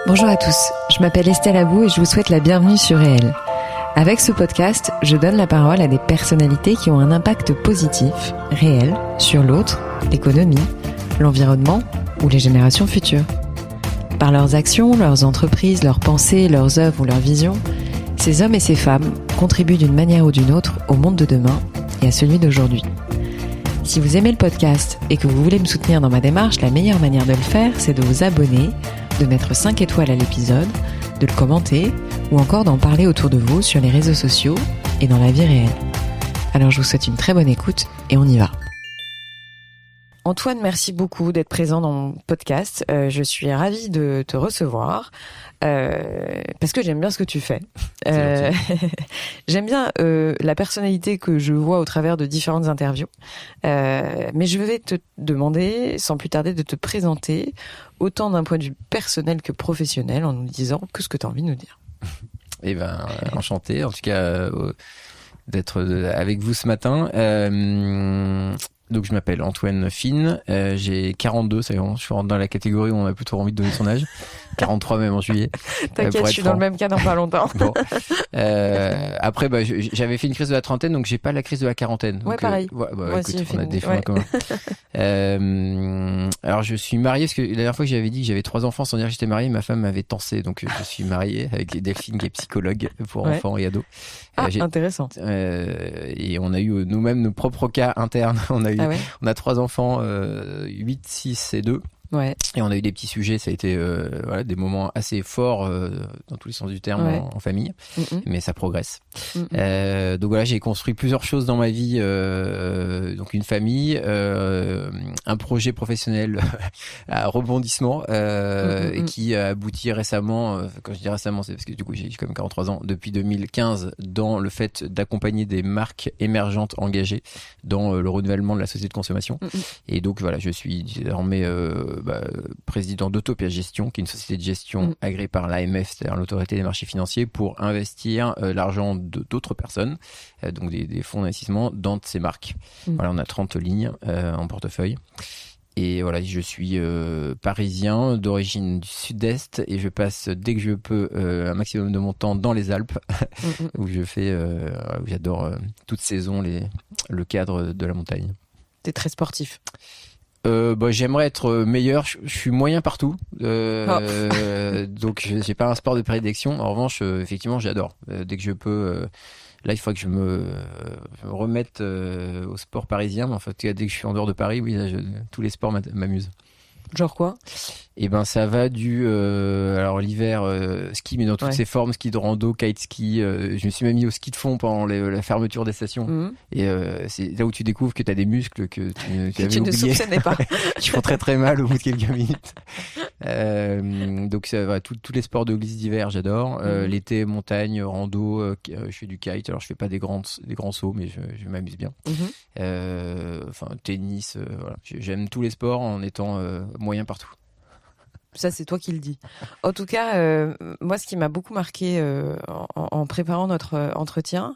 Bonjour à tous, je m'appelle Estelle Abou et je vous souhaite la bienvenue sur Réel. Avec ce podcast, je donne la parole à des personnalités qui ont un impact positif, réel, sur l'autre, l'économie, l'environnement ou les générations futures. Par leurs actions, leurs entreprises, leurs pensées, leurs œuvres ou leurs visions, ces hommes et ces femmes contribuent d'une manière ou d'une autre au monde de demain et à celui d'aujourd'hui. Si vous aimez le podcast et que vous voulez me soutenir dans ma démarche, la meilleure manière de le faire, c'est de vous abonner, de mettre 5 étoiles à l'épisode, de le commenter ou encore d'en parler autour de vous sur les réseaux sociaux et dans la vie réelle. Alors je vous souhaite une très bonne écoute et on y va. Antoine, merci beaucoup d'être présent dans mon podcast. Je suis ravie de te recevoir parce que j'aime bien ce que tu fais. J'aime bien la personnalité que je vois au travers de différentes interviews. Mais je vais te demander, sans plus tarder, de te présenter autant d'un point de vue personnel que professionnel en nous disant que ce que tu as envie de nous dire. Eh ben, enchanté, en tout cas, d'être avec vous ce matin. Donc, je m'appelle Antoine Fine, j'ai 42, ça y est, je rentre dans la catégorie où on a plutôt envie de donner son âge. 43 même en juillet. T'inquiète, je suis dans le même cas dans pas longtemps. Bon. Après, j'avais fait une crise de la trentaine, donc j'ai pas la crise de la quarantaine. Ouais, donc, pareil. Moi écoute, aussi, on a des fonds en commun. Alors, je suis marié, parce que la dernière fois que j'avais dit que j'avais 3 enfants sans dire que j'étais marié, ma femme m'avait tensé, donc je suis marié avec Delphine, qui est psychologue pour enfants et ados. Intéressant. Et on a eu nous-mêmes nos propres cas internes. On a 3 enfants, 8, 6 et 2. Ouais. Et on a eu des petits sujets, ça a été des moments assez forts dans tous les sens du terme en famille, mais ça progresse. Donc voilà, j'ai construit plusieurs choses dans ma vie, donc une famille, un projet professionnel à rebondissement et qui a abouti récemment, quand je dis récemment, c'est parce que du coup j'ai quand même 43 ans, depuis 2015, dans le fait d'accompagner des marques émergentes engagées dans le renouvellement de la société de consommation. Et donc voilà, je suis désormais président d'Autopia Gestion, qui est une société de gestion agréée par l'AMF, c'est-à-dire l'autorité des marchés financiers, pour investir l'argent d'autres personnes, donc des fonds d'investissement, dans ces marques. Voilà, on a 30 lignes en portefeuille. Et voilà, je suis parisien, d'origine du sud-est, et je passe dès que je peux un maximum de mon temps dans les Alpes, où je fais, où j'adore toute saison le cadre de la montagne. T'es très sportif. J'aimerais être meilleur. Je suis moyen partout, donc j'ai pas un sport de prédilection. En revanche, effectivement, j'adore. Dès que je peux, là, il faut que je me remette au sport parisien. Mais en fait, dès que je suis en dehors de Paris, oui, là, tous les sports m'amusent. Genre quoi? Et ben ça va du alors l'hiver ski, mais dans toutes ses formes, ski de rando, kite ski, je me suis même mis au ski de fond pendant la fermeture des stations. Et c'est là où tu découvres que tu as des muscles que tu ne soupçonnais pas, qui font très très mal au bout de quelques minutes. Donc tous les sports de glisse d'hiver, j'adore. L'été, montagne, rando, je fais du kite. Alors je fais pas des grands sauts, mais je m'amuse bien. Tennis, voilà. J'aime tous les sports en étant moyen partout. Ça, c'est toi qui le dis. En tout cas, moi, ce qui m'a beaucoup marqué en préparant notre entretien,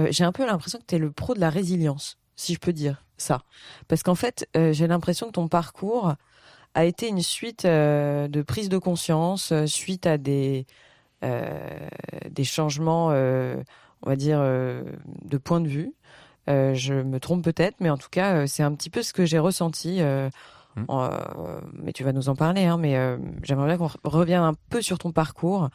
j'ai un peu l'impression que tu es le pro de la résilience, si je peux dire ça. Parce qu'en fait, j'ai l'impression que ton parcours a été une suite de prise de conscience, suite à des changements, on va dire, de point de vue. Je me trompe peut-être, mais en tout cas, c'est un petit peu ce que j'ai ressenti. Mais tu vas nous en parler, hein, mais j'aimerais bien qu'on revienne un peu sur ton parcours.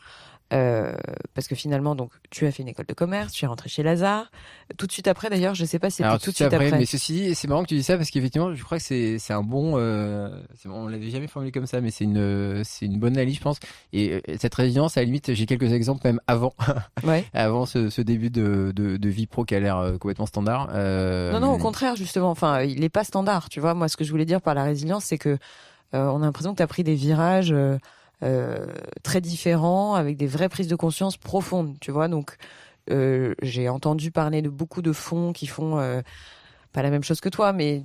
Parce que finalement, donc, tu as fait une école de commerce, tu es rentré chez Lazare. Tout de suite après, d'ailleurs, je sais pas si c'était tout de suite après. Mais ceci dit, c'est marrant que tu dis ça parce qu'effectivement, je crois que c'est un bon, on l'avait jamais formulé comme ça, mais c'est une bonne analyse, je pense. Et cette résilience, à la limite, j'ai quelques exemples même avant, avant ce début de vie pro qui a l'air complètement standard. Non, au contraire, justement. Enfin, il est pas standard, tu vois. Moi, ce que je voulais dire par la résilience, c'est que on a l'impression que tu as pris des virages très différents, avec des vraies prises de conscience profondes, tu vois. Donc, j'ai entendu parler de beaucoup de fonds qui font pas la même chose que toi, mais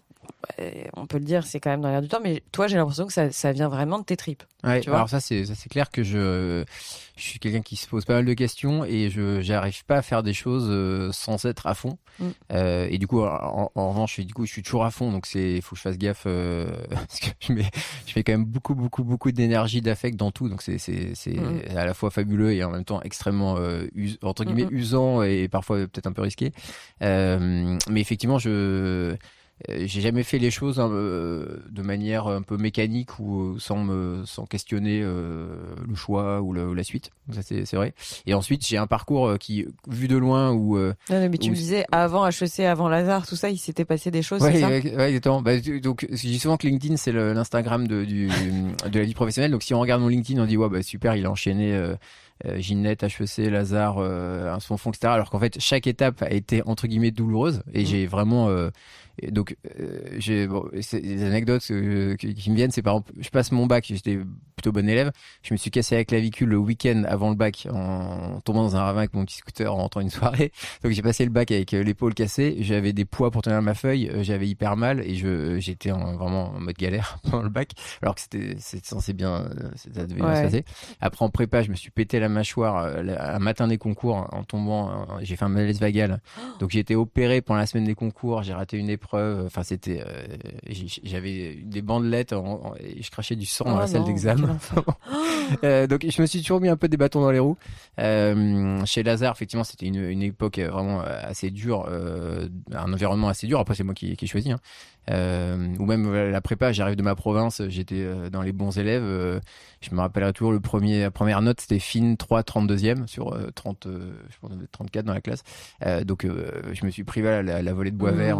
on peut le dire, c'est quand même dans l'air du temps, mais toi, j'ai l'impression que ça vient vraiment de tes tripes. Ouais, tu vois, alors ça c'est clair que je suis quelqu'un qui se pose pas mal de questions et j'arrive pas à faire des choses sans être à fond. Et du coup, en revanche, je suis toujours à fond, donc il faut que je fasse gaffe parce que je mets quand même beaucoup d'énergie, d'affect dans tout, donc c'est à la fois fabuleux et en même temps extrêmement entre guillemets usant et parfois peut-être un peu risqué. Mais effectivement, j'ai jamais fait les choses de manière un peu mécanique ou sans questionner le choix ou la suite. Ça c'est vrai. Et ensuite j'ai un parcours qui, vu de loin, mais tu me disais avant HEC, avant Lazare, tout ça, il s'était passé des choses. Ouais, c'est ça ouais, exactement. Donc je dis souvent que LinkedIn c'est l'Instagram de la vie professionnelle. Donc si on regarde mon LinkedIn, on dit ouais super, il a enchaîné. Ginette, HEC, Lazare, un son fond, etc. Alors qu'en fait, chaque étape a été entre guillemets douloureuse et j'ai vraiment donc c'est des anecdotes qui me viennent. C'est par exemple, je passe mon bac, j'étais plutôt bon élève, je me suis cassé la clavicule le week-end avant le bac en tombant dans un ravin avec mon petit scooter en rentrant une soirée. Donc j'ai passé le bac avec l'épaule cassée, j'avais des poids pour tenir ma feuille, j'avais hyper mal et j'étais vraiment en mode galère pendant le bac, alors que c'était censé bien, ça devait bien se passer. Après en prépa, je me suis pété la mâchoire un matin des concours en tombant, j'ai fait un malaise vagal. Donc j'ai été opéré pendant la semaine des concours, j'ai raté une épreuve, enfin c'était j'avais des bandelettes et je crachais du sang dans la salle d'examen. Donc je me suis toujours mis un peu des bâtons dans les roues. Chez Lazare, effectivement, c'était une époque vraiment assez dure, un environnement assez dur. Après, c'est moi qui ai choisi. Ou même la prépa, j'arrive de ma province, j'étais dans les bons élèves. Je me rappellerai toujours la première note, c'était fine 3, 32e sur 30, je pense 34 dans la classe. Donc je me suis privé la volée de bois vert.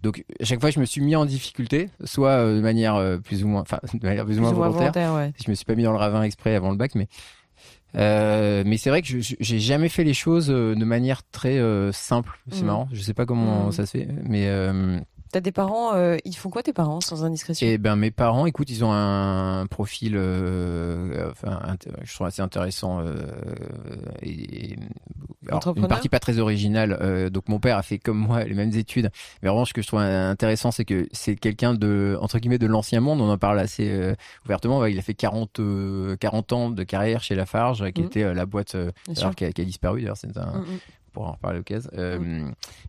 Donc à chaque fois, je me suis mis en difficulté, soit de manière plus ou moins volontaire. Ouais. Je me suis pas mis dans le ravin exprès avant le bac, mais c'est vrai que j'ai jamais fait les choses de manière très simple. C'est marrant. Je sais pas comment ça se fait, mais t'as des parents, ils font quoi tes parents, sans indiscrétion? Eh ben mes parents, écoute, ils ont un profil, je trouve assez intéressant alors, une partie pas très originale. Donc mon père a fait comme moi les mêmes études, mais vraiment ce que je trouve intéressant, c'est que c'est quelqu'un de entre guillemets de l'ancien monde. On en parle assez ouvertement. Il a fait 40 ans de carrière chez Lafarge, qui était la boîte qui a disparu. D'ailleurs, c'est pour en reparler à l'occasion.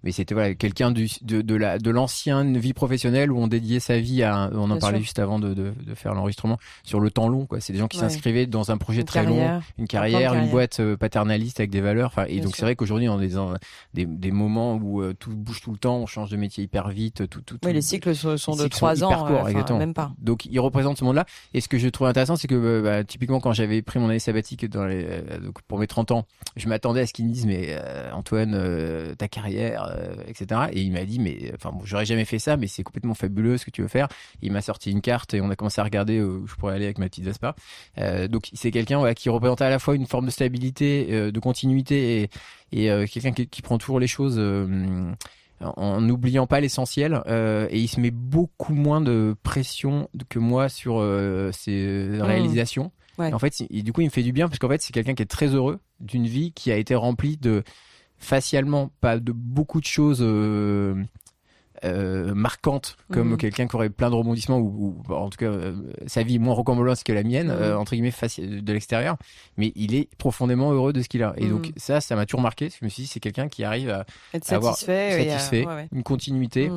Mais c'était quelqu'un de l'ancienne vie professionnelle où on dédiait sa vie on en parlait juste avant de faire l'enregistrement, sur le temps long, quoi. C'est des gens qui s'inscrivaient dans un projet très long, une carrière, une boîte paternaliste avec des valeurs. Et donc c'est vrai qu'aujourd'hui on est dans des moments où tout bouge tout le temps, on change de métier hyper vite. Les cycles sont de 3 ans, même pas. Donc ils représentent ce monde-là. Et ce que je trouve intéressant, c'est que typiquement quand j'avais pris mon année sabbatique pour mes 30 ans, je m'attendais à ce qu'ils me disent mais Antoine, ta carrière, etc. Et il m'a dit, mais j'aurais jamais fait ça, mais c'est complètement fabuleux ce que tu veux faire. Et il m'a sorti une carte et on a commencé à regarder où je pourrais aller avec ma petite Vespa. Donc c'est quelqu'un qui représentait à la fois une forme de stabilité, de continuité et quelqu'un qui prend toujours les choses en n'oubliant pas l'essentiel, et il se met beaucoup moins de pression que moi sur ses réalisations. Ouais. En fait, du coup, il me fait du bien parce qu'en fait, c'est quelqu'un qui est très heureux d'une vie qui a été remplie de facialement, pas de beaucoup de choses marquantes, comme quelqu'un qui aurait plein de rebondissements ou en tout cas sa vie moins rocambolesque que la mienne, entre guillemets, de l'extérieur, mais il est profondément heureux de ce qu'il a. Et donc ça m'a toujours marqué. Je me suis dit, c'est quelqu'un qui arrive à être avoir satisfait, une continuité.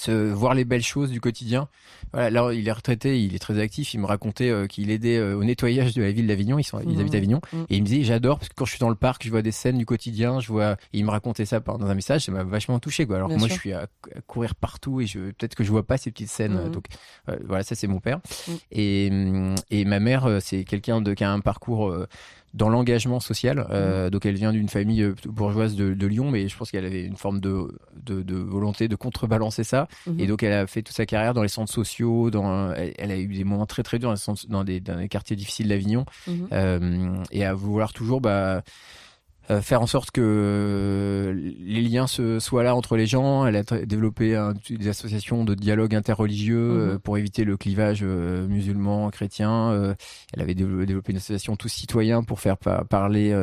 Voir les belles choses du quotidien. Voilà, là il est retraité, il est très actif. Il me racontait qu'il aidait au nettoyage de la ville d'Avignon. Ils habitent à Avignon, et il me disait j'adore parce que quand je suis dans le parc, je vois des scènes du quotidien. Et il me racontait ça dans un message. Ça m'a vachement touché, quoi. Alors que moi je suis à courir partout et peut-être que je vois pas ces petites scènes. Donc voilà, ça c'est mon père. Et ma mère, c'est quelqu'un qui a un parcours dans l'engagement social. Donc elle vient d'une famille bourgeoise de Lyon, mais je pense qu'elle avait une forme de volonté de contrebalancer ça. Et donc elle a fait toute sa carrière dans les centres sociaux, elle a eu des moments très très durs dans des quartiers difficiles d'Avignon, et à vouloir toujours faire en sorte que les liens soient là entre les gens. Elle a développé des associations de dialogue interreligieux pour éviter le clivage musulman, chrétien. Elle avait développé une association Tous Citoyens pour faire parler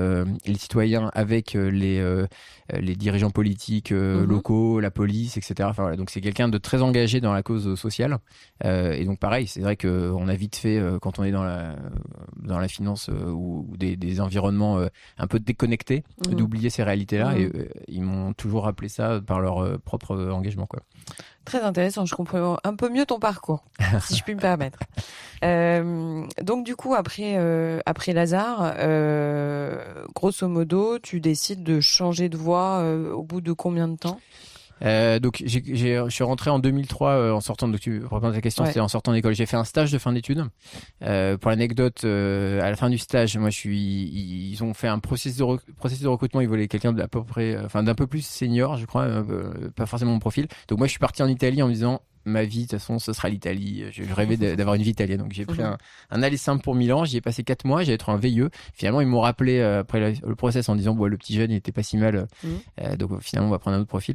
les citoyens avec les dirigeants politiques locaux, la police, etc. Enfin, voilà. Donc c'est quelqu'un de très engagé dans la cause sociale. Et donc pareil, c'est vrai qu'on a vite fait, quand on est dans la finance ou des environnements un peu déconnectés, d'oublier ces réalités-là. Et ils m'ont toujours rappelé ça par leur propre engagement, quoi. Très intéressant, je comprends un peu mieux ton parcours, si je puis me permettre. Donc du coup, après Lazare, grosso modo, tu décides de changer de voie au bout de combien de temps ? Donc je suis rentré en 2003 en sortant, donc tu reprends ta question, c'est en sortant d'école. J'ai fait un stage de fin d'études. Pour l'anecdote, à la fin du stage, ils ont fait un processus de recrutement. Ils voulaient quelqu'un d'à peu près, d'un peu plus senior, je crois, pas forcément mon profil. Donc moi, je suis parti en Italie en me disant, ma vie, de toute façon, ce sera l'Italie. Je rêvais d'avoir une vie italienne. Donc j'ai pris un aller simple pour Milan. J'y ai passé 4 mois. J'allais être un VIE. Finalement, ils m'ont rappelé après le process en disant, le petit jeune, il était pas si mal. Donc finalement, on va prendre un autre profil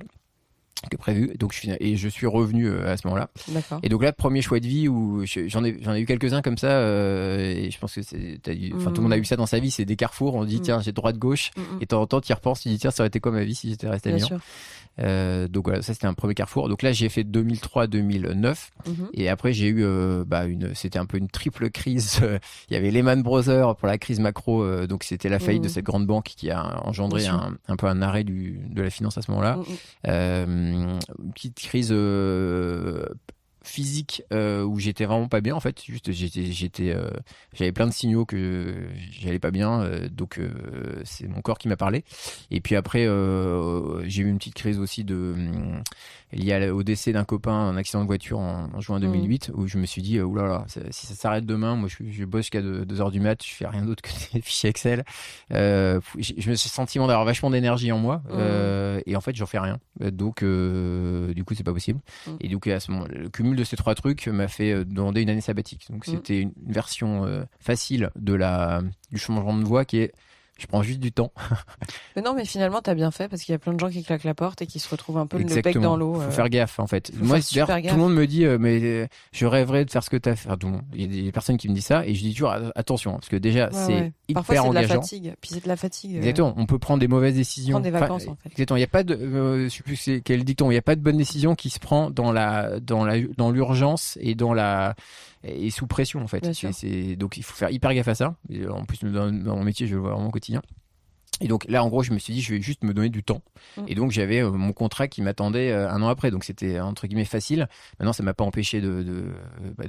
que prévu. Donc je suis revenu à ce moment-là. D'accord. Et donc là, premier choix de vie où j'en ai eu quelques-uns comme ça, et je pense que tout le monde a eu ça dans sa vie, c'est des carrefours, on dit tiens, j'ai droite gauche, et de temps en temps tu y repenses, tu dis tiens, ça aurait été quoi ma vie si j'étais resté à Milan. Donc voilà, ça c'était un premier carrefour. Donc là, j'ai fait 2003-2009, et après j'ai eu c'était un peu une triple crise. Il y avait Lehman Brothers pour la crise macro, donc c'était la faillite de cette grande banque qui a engendré un peu un arrêt de la finance à ce moment-là. Une petite crise physique où j'étais vraiment pas bien en fait. Juste j'avais plein de signaux que j'allais pas bien, donc c'est mon corps qui m'a parlé. Et puis après j'ai eu une petite crise aussi liée au décès d'un copain, un accident de voiture en juin 2008, où je me suis dit oulala, si ça s'arrête demain, moi je bosse jusqu'à 2h du mat, je fais rien d'autre que des fichiers Excel. Je me suis senti d'avoir vachement d'énergie en moi, et en fait j'en fais rien. Donc du coup c'est pas possible. Et donc à ce moment, le cumul de ces 3 trucs m'a fait demander une année sabbatique. Donc c'était une version facile du changement de voie qui est je prends juste du temps. Mais non, mais finalement, t'as bien fait parce qu'il y a plein de gens qui claquent la porte et qui se retrouvent un peu le bec Exactement. dans l'eau. Faut faire gaffe, en fait. Moi, d'ailleurs, tout le monde me dit, mais je rêverais de faire ce que t'as fait. Enfin, tout le monde. Il y a des personnes qui me disent ça et je dis toujours, attention, parce que déjà, c'est hyper parfois, c'est engageant. de la fatigue. Puis c'est de la fatigue. Exactement. On peut prendre des mauvaises décisions. Prendre des vacances, en fait. Exactement. Il n'y a pas de, je sais plus c'est quel dicton. Il n'y a pas de bonne décision qui se prend dans l'urgence et et sous pression, en fait. Donc, il faut faire hyper gaffe à ça. Et en plus, dans mon métier, je le vois vraiment au quotidien. Et donc là, en gros, je me suis dit, je vais juste me donner du temps. Et donc, j'avais mon contrat qui m'attendait 1 an après. Donc, c'était, entre guillemets, facile. Maintenant, ça m'a pas empêché de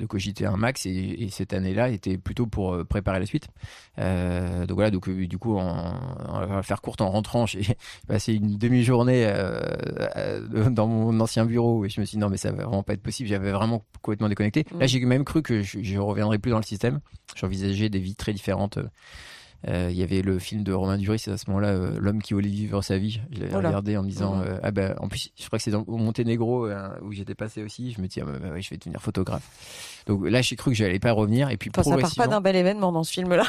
cogiter un max. Et cette année-là était plutôt pour préparer la suite. Donc voilà, du coup, on va faire courte, en rentrant, j'ai passé une demi-journée dans mon ancien bureau. Et je me suis dit, non, mais ça va vraiment pas être possible. J'avais vraiment complètement déconnecté. Là, j'ai même cru que je reviendrais plus dans le système. J'envisageais des vies très différentes. Il y avait le film de Romain Duris à ce moment-là, L'homme qui voulait vivre sa vie. Je l'avais regardé en me disant, en plus, je crois que c'est au Monténégro où j'étais passé aussi. Je me dis, oui, je vais devenir photographe. Donc là, j'ai cru que j'allais pas revenir. Et puis ça part pas d'un bel événement dans ce film-là.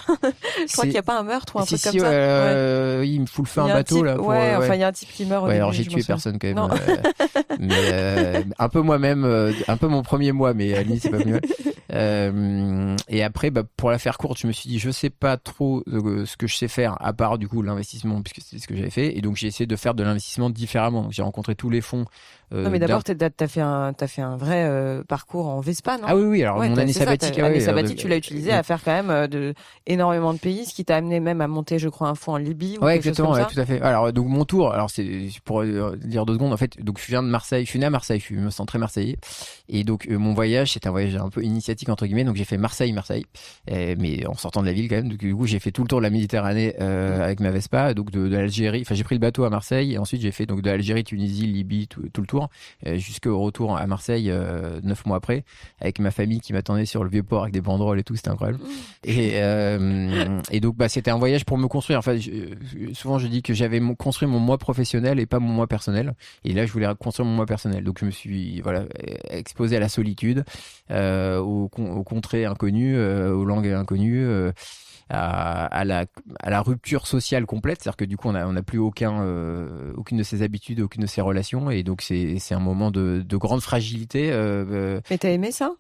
Je crois qu'il y a pas un meurtre ou un truc comme ça. Il me fout le feu un bateau là. Il y a un type qui meurt. Alors j'ai tué personne quand même. Mais un peu moi-même, un peu mon premier mois, mais à limite c'est pas plus mal. Et après, pour la faire courte, je me suis dit, je sais pas trop ce que je sais faire, à part du coup l'investissement, puisque c'est ce que j'avais fait. Et donc j'ai essayé de faire de l'investissement différemment. Donc j'ai rencontré tous les fonds. Non, mais d'abord, t'as fait un vrai parcours en Vespa, non? Ah oui, alors mon année sabbatique. L'année sabbatique, tu l'as utilisé à faire quand même énormément de pays, ce qui t'a amené même à monter, je crois, un fonds en Libye. Ouais, exactement, tout à fait. Alors, donc mon tour, c'est pour dire 2 secondes, en fait, donc je viens de Marseille, je suis né à Marseille, je me sens très marseillais. Et donc mon voyage, c'était un voyage un peu initiatique, entre guillemets, donc j'ai fait Marseille, mais en sortant de la ville quand même. Donc, du coup, j'ai fait tout le tour de la Méditerranée avec ma Vespa, donc de l'Algérie. Enfin, j'ai pris le bateau à Marseille, et ensuite j'ai fait donc de l'Algérie, Tunisie, Libye, tout le tour. Jusqu'au retour à Marseille 9 mois après, avec ma famille qui m'attendait sur le vieux port avec des banderoles et tout, c'était incroyable. Et donc c'était un voyage pour me construire. Enfin, souvent je dis que j'avais construit mon moi professionnel et pas mon moi personnel. Et là je voulais construire mon moi personnel. Donc je me suis exposé à la solitude, au aux contrées inconnues, aux langues inconnues, à la rupture sociale complète, c'est-à-dire que du coup on n'a plus aucune de ses habitudes, aucune de ses relations, et donc c'est un moment de grande fragilité. Mais t'as aimé ça?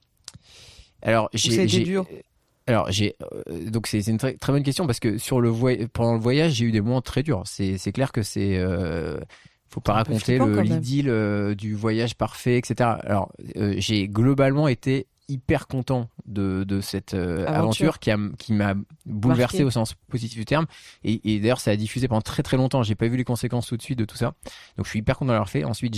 Alors c'était dur. Alors donc c'est une très bonne question, parce que pendant le voyage j'ai eu des moments très durs. C'est clair que faut pas raconter l'idylle du voyage parfait, etc. Alors j'ai globalement été hyper content de cette aventure qui m'a bouleversé au sens positif du terme, et d'ailleurs ça a diffusé pendant très très longtemps. J'ai pas vu les conséquences tout de suite de tout ça, donc je suis hyper content d'avoir fait. Ensuite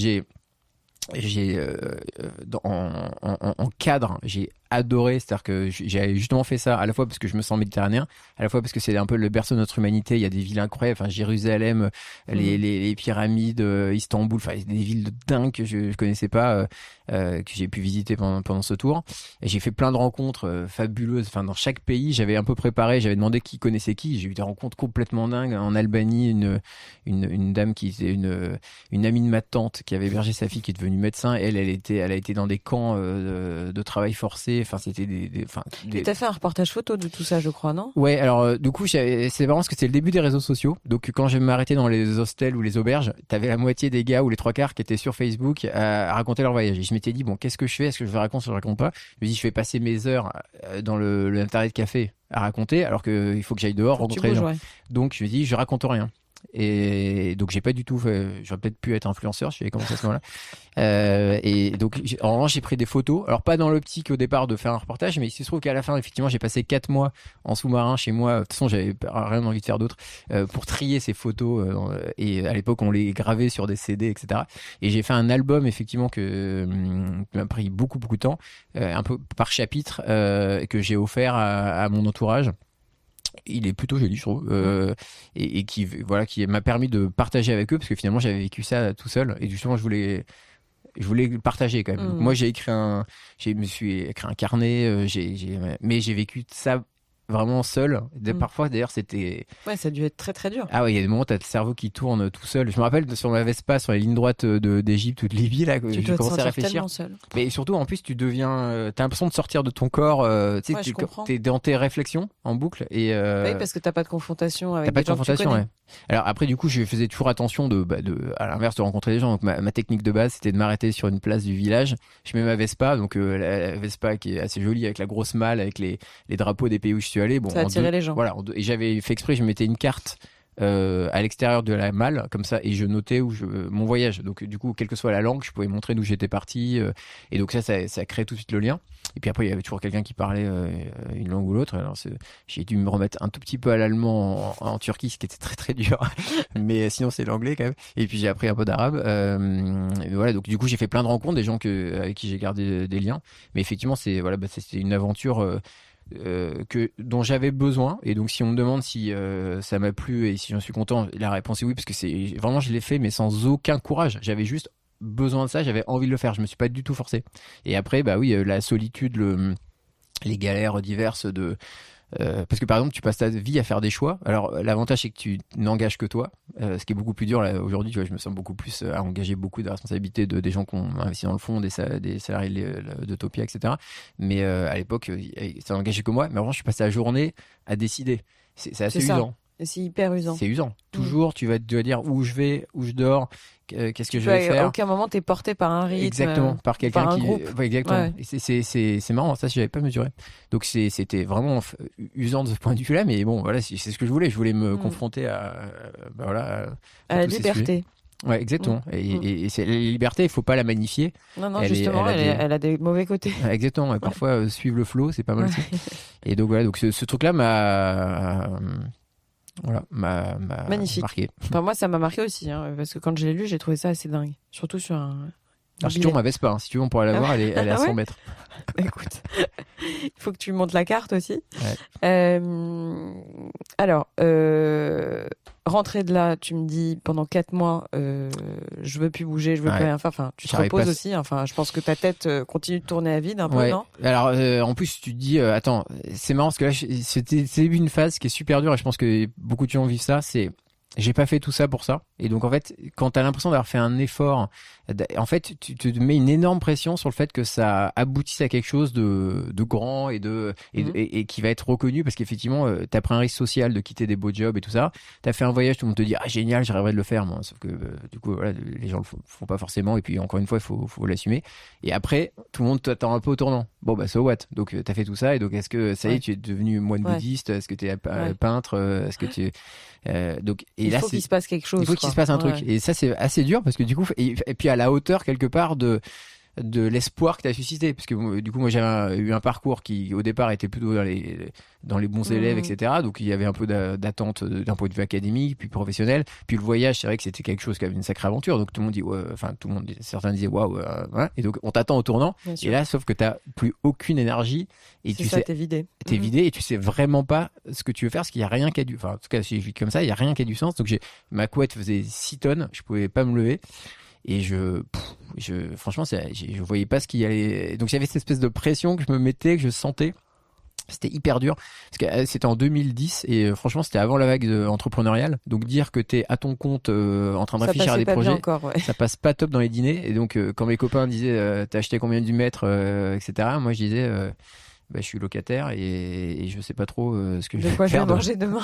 en cadre, j'ai adoré, c'est-à-dire que j'ai justement fait ça à la fois parce que je me sens méditerranéen, à la fois parce que c'est un peu le berceau de notre humanité. Il y a des villes incroyables, enfin Jérusalem, les pyramides, Istanbul, enfin des villes de dingue que je connaissais pas, que j'ai pu visiter pendant ce tour. Et j'ai fait plein de rencontres fabuleuses. Enfin, dans chaque pays, j'avais un peu préparé, j'avais demandé qui connaissait qui. J'ai eu des rencontres complètement dingues. En Albanie, une dame qui était une amie de ma tante qui avait hébergé sa fille, qui est devenue médecin. Elle a été dans des camps de travail forcé. Enfin, c'était Et t'as fait un reportage photo de tout ça, je crois, non? Ouais, alors du coup, c'est marrant parce que c'était le début des réseaux sociaux. Donc quand je m'arrêtais dans les hostels ou les auberges, t'avais la moitié des gars ou les trois quarts qui étaient sur Facebook à raconter leur voyage. Et je m'étais dit, bon, qu'est-ce que je fais? Est-ce que je raconte ou je raconte pas? Je me dis, je vais passer mes heures dans l'internet café à raconter, alors qu'il faut que j'aille dehors rencontrer les gens. Ouais. Donc je me dis, je raconte rien. Et donc j'ai pas du tout j'aurais peut-être pu être influenceur, je savais commencé à ce moment-là, et donc en revanche j'ai pris des photos, alors pas dans l'optique au départ de faire un reportage, mais il se trouve qu'à la fin effectivement j'ai passé 4 mois en sous-marin chez moi. De toute façon j'avais rien envie de faire d'autre, pour trier ces photos, et à l'époque on les gravait sur des CD, etc. Et j'ai fait un album effectivement qui m'a pris beaucoup de temps, un peu par chapitre, que j'ai offert à mon entourage. Il est plutôt joli, je trouve, et qui m'a permis de partager avec eux, parce que finalement j'avais vécu ça tout seul, et justement je voulais le partager quand même. Donc, moi je me suis écrit un carnet, mais j'ai vécu ça vraiment seul. Parfois d'ailleurs c'était... Ouais, ça a dû être très très dur. Ah ouais, il y a des moments où t'as le cerveau qui tourne tout seul. Je me rappelle sur ma Vespa, sur les lignes droites d'Égypte ou de Libye, là, que j'ai commencé à réfléchir. Seul. Mais surtout en plus t'as l'impression de sortir de ton corps, t'es dans tes réflexions en boucle, et oui, parce que t'as pas de confrontation avec des gens que tu connais. Ouais. Alors après du coup je faisais toujours attention à l'inverse de rencontrer des gens. Donc ma technique de base c'était de m'arrêter sur une place du village. Je mets ma Vespa, donc la Vespa qui est assez jolie avec la grosse malle, avec les drapeaux des pays où je suis allé. Bon, ça attirait les gens. Voilà, et j'avais fait exprès, je mettais une carte à l'extérieur de la malle comme ça, et je notais mon voyage. Donc du coup, quelle que soit la langue, je pouvais montrer d'où j'étais parti, et donc ça crée tout de suite le lien. Et puis après il y avait toujours quelqu'un qui parlait une langue ou l'autre. Alors j'ai dû me remettre un tout petit peu à l'allemand en Turquie, ce qui était très très dur, mais sinon c'est l'anglais quand même. Et puis j'ai appris un peu d'arabe, et voilà. Donc du coup j'ai fait plein de rencontres, des gens avec qui j'ai gardé des liens. Mais effectivement c'était une aventure dont j'avais besoin. Et donc si on me demande si ça m'a plu et si j'en suis content, la réponse est oui, parce que c'est vraiment, je l'ai fait mais sans aucun courage. J'avais juste besoin de ça, j'avais envie de le faire, je me suis pas du tout forcé. Et après bah oui, la solitude, les galères diverses parce que par exemple tu passes ta vie à faire des choix. Alors l'avantage c'est que tu n'engages que toi, ce qui est beaucoup plus dur là aujourd'hui. Tu vois, je me sens beaucoup plus à engager beaucoup de responsabilités des gens qui ont investi dans le fond, des salariés d'Utopia, etc. Mais à l'époque ça n'engageait que moi. Mais en revanche je passais la journée à décider. C'est assez usant. Et c'est hyper usant. C'est usant. Toujours, tu vas dire où je vais, où je dors, qu'est-ce que je vais faire. À aucun moment, t'es porté par un rythme. Exactement, par quelqu'un par un groupe. Ouais, exactement. Ouais. Et c'est marrant, ça, je n'avais pas mesuré. Donc, c'était vraiment usant de ce point de vue-là, mais bon, voilà, c'est ce que je voulais. Je voulais me confronter à la liberté. Ouais, exactement. Et la liberté, il faut pas la magnifier. Non, justement, elle a des mauvais côtés. Exactement. Et parfois, suivre le flow, c'est pas mal. Ouais. Et donc, voilà, donc ce truc-là m'a magnifique. Marqué. Enfin, moi, ça m'a marqué aussi, parce que quand je l'ai lu, j'ai trouvé ça assez dingue. Surtout sur un. Alors, si tu veux, on ma Vespa, hein. Si tu veux, on pourra la voir, elle est à 100 mètres. Écoute, il faut que tu montes la carte aussi. Ouais. Alors, rentrer de là, tu me dis pendant 4 mois, je veux plus bouger, je veux plus rien faire. Enfin, tu te reposes aussi. Enfin, je pense que ta tête continue de tourner à vide un peu, non? Alors, en plus, tu te dis, attends, c'est marrant parce que là, c'était une phase qui est super dure, et je pense que beaucoup de gens vivent ça. C'est j'ai pas fait tout ça pour ça. Et donc en fait, quand t'as l'impression d'avoir fait un effort, en fait, tu te mets une énorme pression sur le fait que ça aboutisse à quelque chose de grand et qui va être reconnu, parce qu'effectivement, t'as pris un risque social de quitter des beaux jobs et tout ça. T'as fait un voyage, tout le monde te dit ah génial, je rêverais de le faire, moi. Sauf que du coup, voilà, les gens le font pas forcément. Et puis encore une fois, faut l'assumer. Et après, tout le monde t'attend un peu au tournant. Bon bah so what. Donc t'as fait tout ça, et donc est-ce que ça y est, tu es devenu moine bouddhiste? Est-ce que tu es peintre? Est-ce que tu donc il faut qu'il se passe quelque chose. Il faut qu'il se passe un truc. Et ça, c'est assez dur, parce que du coup, et puis à la hauteur quelque part de l'espoir que tu as suscité, parce que du coup moi j'avais eu un parcours qui au départ était plutôt dans les bons élèves, etc. Donc il y avait un peu d'attente d'un point de vue académique puis professionnel, puis le voyage, c'est vrai que c'était quelque chose qui avait une sacrée aventure, donc tout le monde dit certains disaient waouh, et donc on t'attend au tournant, et là sauf que t'as plus aucune énergie, et t'es vidé et tu sais vraiment pas ce que tu veux faire, parce qu'il y a rien qui a en tout cas si je vis comme ça, il y a rien qui a du sens. Donc ma couette faisait 6 tonnes, je pouvais pas me lever. Et franchement, je voyais pas ce qui allait. Donc j'avais cette espèce de pression que je me mettais, que je sentais. C'était hyper dur. Parce que c'était en 2010, et franchement, c'était avant la vague entrepreneuriale. Donc dire que t'es à ton compte en train de réfléchir à des projets, ça passe pas top dans les dîners. Et donc quand mes copains disaient t'as acheté combien du mètre, etc. Moi je disais je suis locataire et je sais pas trop ce que je vais faire. De quoi je vais manger demain.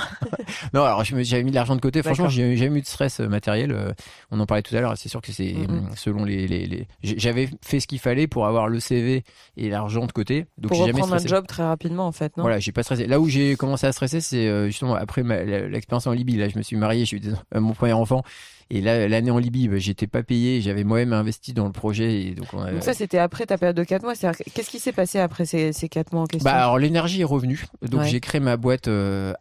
Non, alors j'avais mis de l'argent de côté. Franchement, j'ai jamais eu de stress matériel. On en parlait tout à l'heure. C'est sûr que c'est selon les. J'avais fait ce qu'il fallait pour avoir le CV et l'argent de côté. Donc pour j'ai jamais reprendre stressé. un job très rapidement, en fait, non? Voilà, j'ai pas stressé. Là où j'ai commencé à stresser, c'est justement après l'expérience en Libye. Là, je me suis marié, j'ai eu mon premier enfant. Et là, l'année en Libye, j'étais pas payé, j'avais moi-même investi dans le projet. Et donc ça, c'était après ta période de 4 mois. Qu'est-ce qui s'est passé après ces 4 mois en question? Alors l'énergie est revenue. Donc j'ai créé ma boîte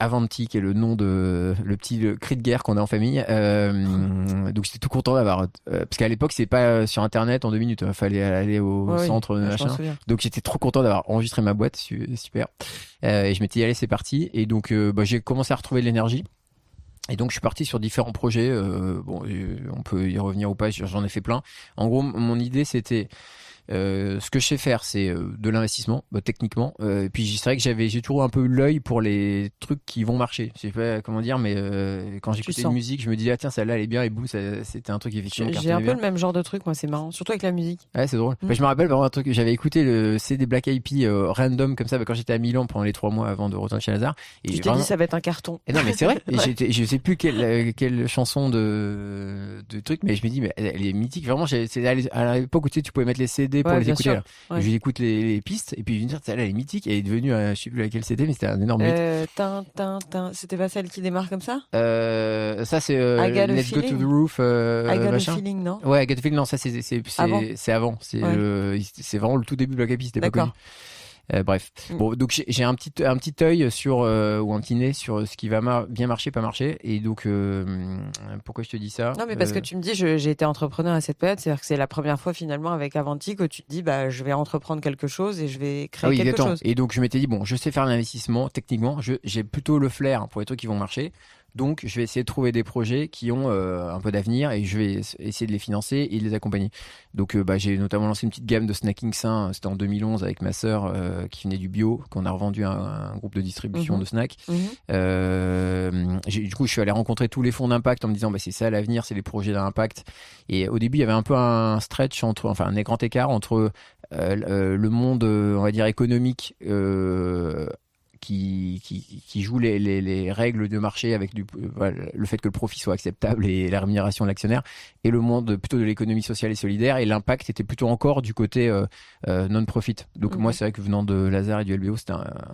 Avanti, qui est le nom de le petit cri de guerre qu'on a en famille. Donc j'étais tout content d'avoir parce qu'à l'époque c'est pas sur internet en 2 minutes. Il fallait aller au centre machin. Donc j'étais trop content d'avoir enregistré ma boîte, super. Et je m'étais dit allez, c'est parti. Et donc j'ai commencé à retrouver de l'énergie. Et donc je suis parti sur différents projets, on peut y revenir ou pas, j'en ai fait plein. En gros, mon idée c'était ce que je sais faire, c'est de l'investissement, techniquement. Et puis c'est vrai que j'ai toujours un peu l'œil pour les trucs qui vont marcher. Je sais pas comment dire, mais quand j'écoutais une musique, je me disais tiens, celle-là elle est bien, et boum, c'était un truc effectivement. J'ai un peu le même genre de truc, moi, c'est marrant, surtout avec la musique. Ouais, c'est drôle. Je me rappelle vraiment un truc, j'avais écouté le CD Black Eyed Peas random comme ça quand j'étais à Milan pendant les 3 mois avant de retourner chez Lazare. Et tu t'es dit ça va être un carton. Et non mais c'est vrai. Et je sais plus quelle chanson de truc, mais je me dis mais elle est mythique. Vraiment, c'est à l'époque où tu pouvais mettre les CD pour les écouter là. Je écoute les pistes, et puis je me dis celle-là elle est mythique, elle est devenue je sais plus laquelle c'était, mais c'était un énorme hit. C'était pas celle qui démarre comme ça? Ça c'est Let's Go to the Roof. I Got a Feeling, non? Ouais, I Got a Feeling, non, ça c'est avant. C'est vraiment le tout début de Black Eyed Peas, c'était pas connu. Bref, bon, donc j'ai un petit œil sur ou un petit nez sur ce qui va bien marcher, pas marcher. Et donc pourquoi je te dis ça? Non, mais parce que tu me dis j'ai été entrepreneur à cette période, c'est-à-dire que c'est la première fois finalement avec Avanti que tu te dis je vais entreprendre quelque chose et je vais créer quelque chose. Et donc je m'étais dit bon, je sais faire l'investissement techniquement, j'ai plutôt le flair pour les trucs qui vont marcher. Donc, je vais essayer de trouver des projets qui ont un peu d'avenir, et je vais essayer de les financer et de les accompagner. Donc, j'ai notamment lancé une petite gamme de snacking sain. C'était en 2011 avec ma sœur qui venait du bio, qu'on a revendu à un groupe de distribution de snacks. Du coup, je suis allé rencontrer tous les fonds d'impact en me disant c'est ça l'avenir, c'est les projets d'impact. Et au début, il y avait un peu un stretch un grand écart entre le monde, on va dire, économique qui joue les règles de marché avec le fait que le profit soit acceptable et la rémunération de l'actionnaire, et le monde plutôt de l'économie sociale et solidaire, et l'impact était plutôt encore du côté non-profit. Donc moi, c'est vrai que venant de Lazare et du LBO, c'était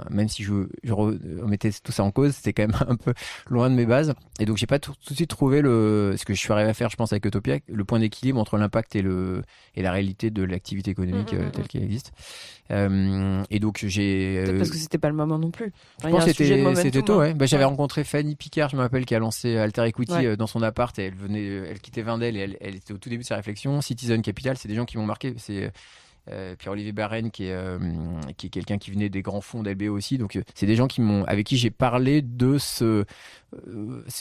même si je remettais tout ça en cause, c'était quand même un peu loin de mes bases, et donc j'ai pas tout de suite trouvé ce que je suis arrivé à faire, je pense, avec Utopia, le point d'équilibre entre l'impact et la réalité de l'activité économique telle qu'elle existe. Et donc peut-être parce que c'était pas le moment non plus. Je pense que c'était tôt, ouais. J'avais rencontré Fanny Picard, je me rappelle, qui a lancé Alter Equity dans son appart, et elle quittait Wendel, et elle était au tout début de sa réflexion. Citizen Capital, c'est des gens qui m'ont marqué. C'est Pierre-Olivier Barren qui est quelqu'un qui venait des grands fonds d'LBO aussi. Donc c'est des gens avec qui j'ai parlé de ce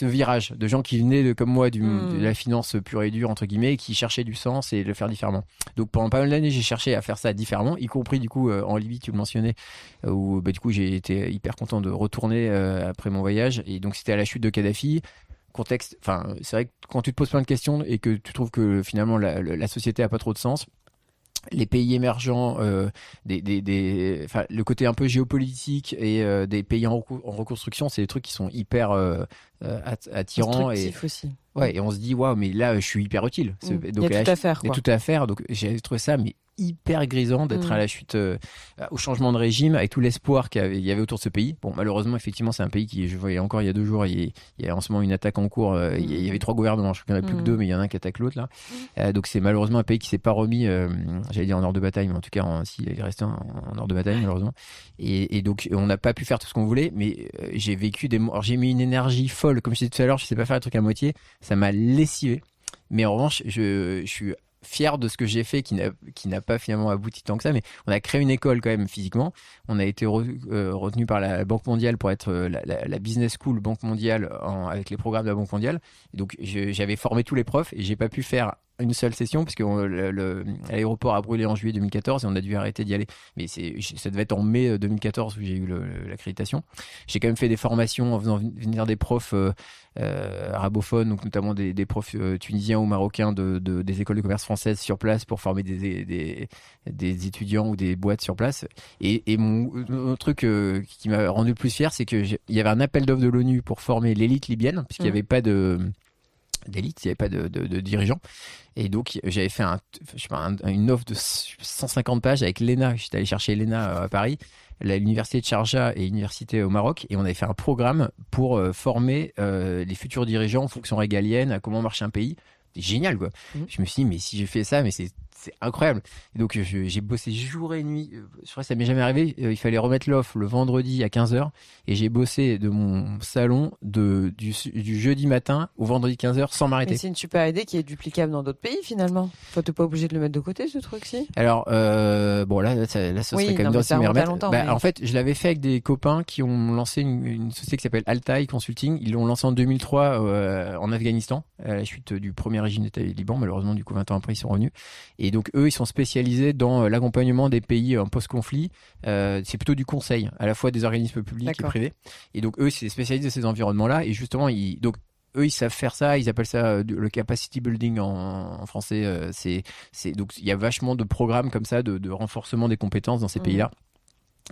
virage, de gens qui venaient comme moi de la finance pure et dure entre guillemets, et qui cherchaient du sens et de le faire différemment. Donc pendant pas mal d'années, j'ai cherché à faire ça différemment, y compris du coup en Libye, tu le mentionnais, où du coup j'ai été hyper content de retourner après mon voyage. Et donc c'était à la chute de Kadhafi. contexte. Enfin, c'est vrai que quand tu te poses plein de questions et que tu trouves que finalement la société a pas trop de sens. Les pays émergents, le côté un peu géopolitique et des pays en reconstruction, c'est des trucs qui sont hyper attirants et aussi. Ouais, et on se dit waouh, mais là je suis hyper utile. Donc il y a tout à faire. Il y a tout à faire. Donc j'ai trouvé ça mais hyper grisant d'être à la chute, au changement de régime, avec tout l'espoir qu'il y avait autour de ce pays. Bon, malheureusement, effectivement, c'est un pays qui, je voyais encore il y a 2 jours, il y a en ce moment une attaque en cours. Il y avait 3 gouvernements, je crois qu'il n'y en a plus que 2, mais il y en a un qui attaque l'autre là. Donc c'est malheureusement un pays qui s'est pas remis, j'allais dire en ordre de bataille, mais en tout cas, il est resté en ordre de bataille malheureusement. Et donc on n'a pas pu faire tout ce qu'on voulait, mais j'ai vécu alors j'ai mis une énergie folle, comme je disais tout à l'heure, je sais pas faire un truc à moitié, ça m'a lessivé. Mais en revanche, je suis fier de ce que j'ai fait qui n'a pas finalement abouti tant que ça, mais on a créé une école quand même physiquement. On a été retenu par la Banque mondiale pour être la business school Banque mondiale avec les programmes de la Banque mondiale. Et donc j'avais formé tous les profs et j'ai pas pu faire une seule session parce que l'aéroport a brûlé en juillet 2014 et on a dû arrêter d'y aller. Mais ça devait être en mai 2014 où j'ai eu l'accréditation. J'ai quand même fait des formations en faisant venir des profs arabophones, donc notamment des profs tunisiens ou marocains des écoles de commerce françaises sur place pour former des étudiants ou des boîtes sur place. Et mon truc qui m'a rendu le plus fier, c'est que il y avait un appel d'offres de l'ONU pour former l'élite libyenne, puisqu'il n'y avait pas d'élite, il n'y avait pas de dirigeants. Et donc, j'avais fait une offre de 150 pages avec l'ENA. J'étais allé chercher l'ENA à Paris, l'université de Sharjah et l'université au Maroc. Et on avait fait un programme pour former les futurs dirigeants en fonction régalienne, à comment marche un pays. C'était génial, quoi. Je me suis dit, mais si j'ai fait ça, mais c'est incroyable. Et donc, j'ai bossé jour et nuit. Je crois que ça m'est jamais arrivé. Il fallait remettre l'offre le vendredi à 15h. Et j'ai bossé de mon salon du jeudi matin au vendredi 15h sans m'arrêter. Et c'est une super idée qui est duplicable dans d'autres pays, finalement. Toi, t'es pas obligé de le mettre de côté, ce truc-ci? Alors, bon, là, ce serait quand même dur de s'y remettre. Mais... En fait, je l'avais fait avec des copains qui ont lancé une société qui s'appelle Altaï Consulting. Ils l'ont lancé en 2003 en Afghanistan, à la suite du premier régime des talibans. Malheureusement, du coup, 20 ans après, ils sont revenus. Et donc, eux, ils sont spécialisés dans l'accompagnement des pays en post-conflit. C'est plutôt du conseil, à la fois des organismes publics et privés. Et donc, eux, c'est spécialisé dans ces environnements-là. Et justement, eux, ils savent faire ça. Ils appellent ça le capacity building en français. Donc, il y a vachement de programmes comme ça de renforcement des compétences dans ces pays-là.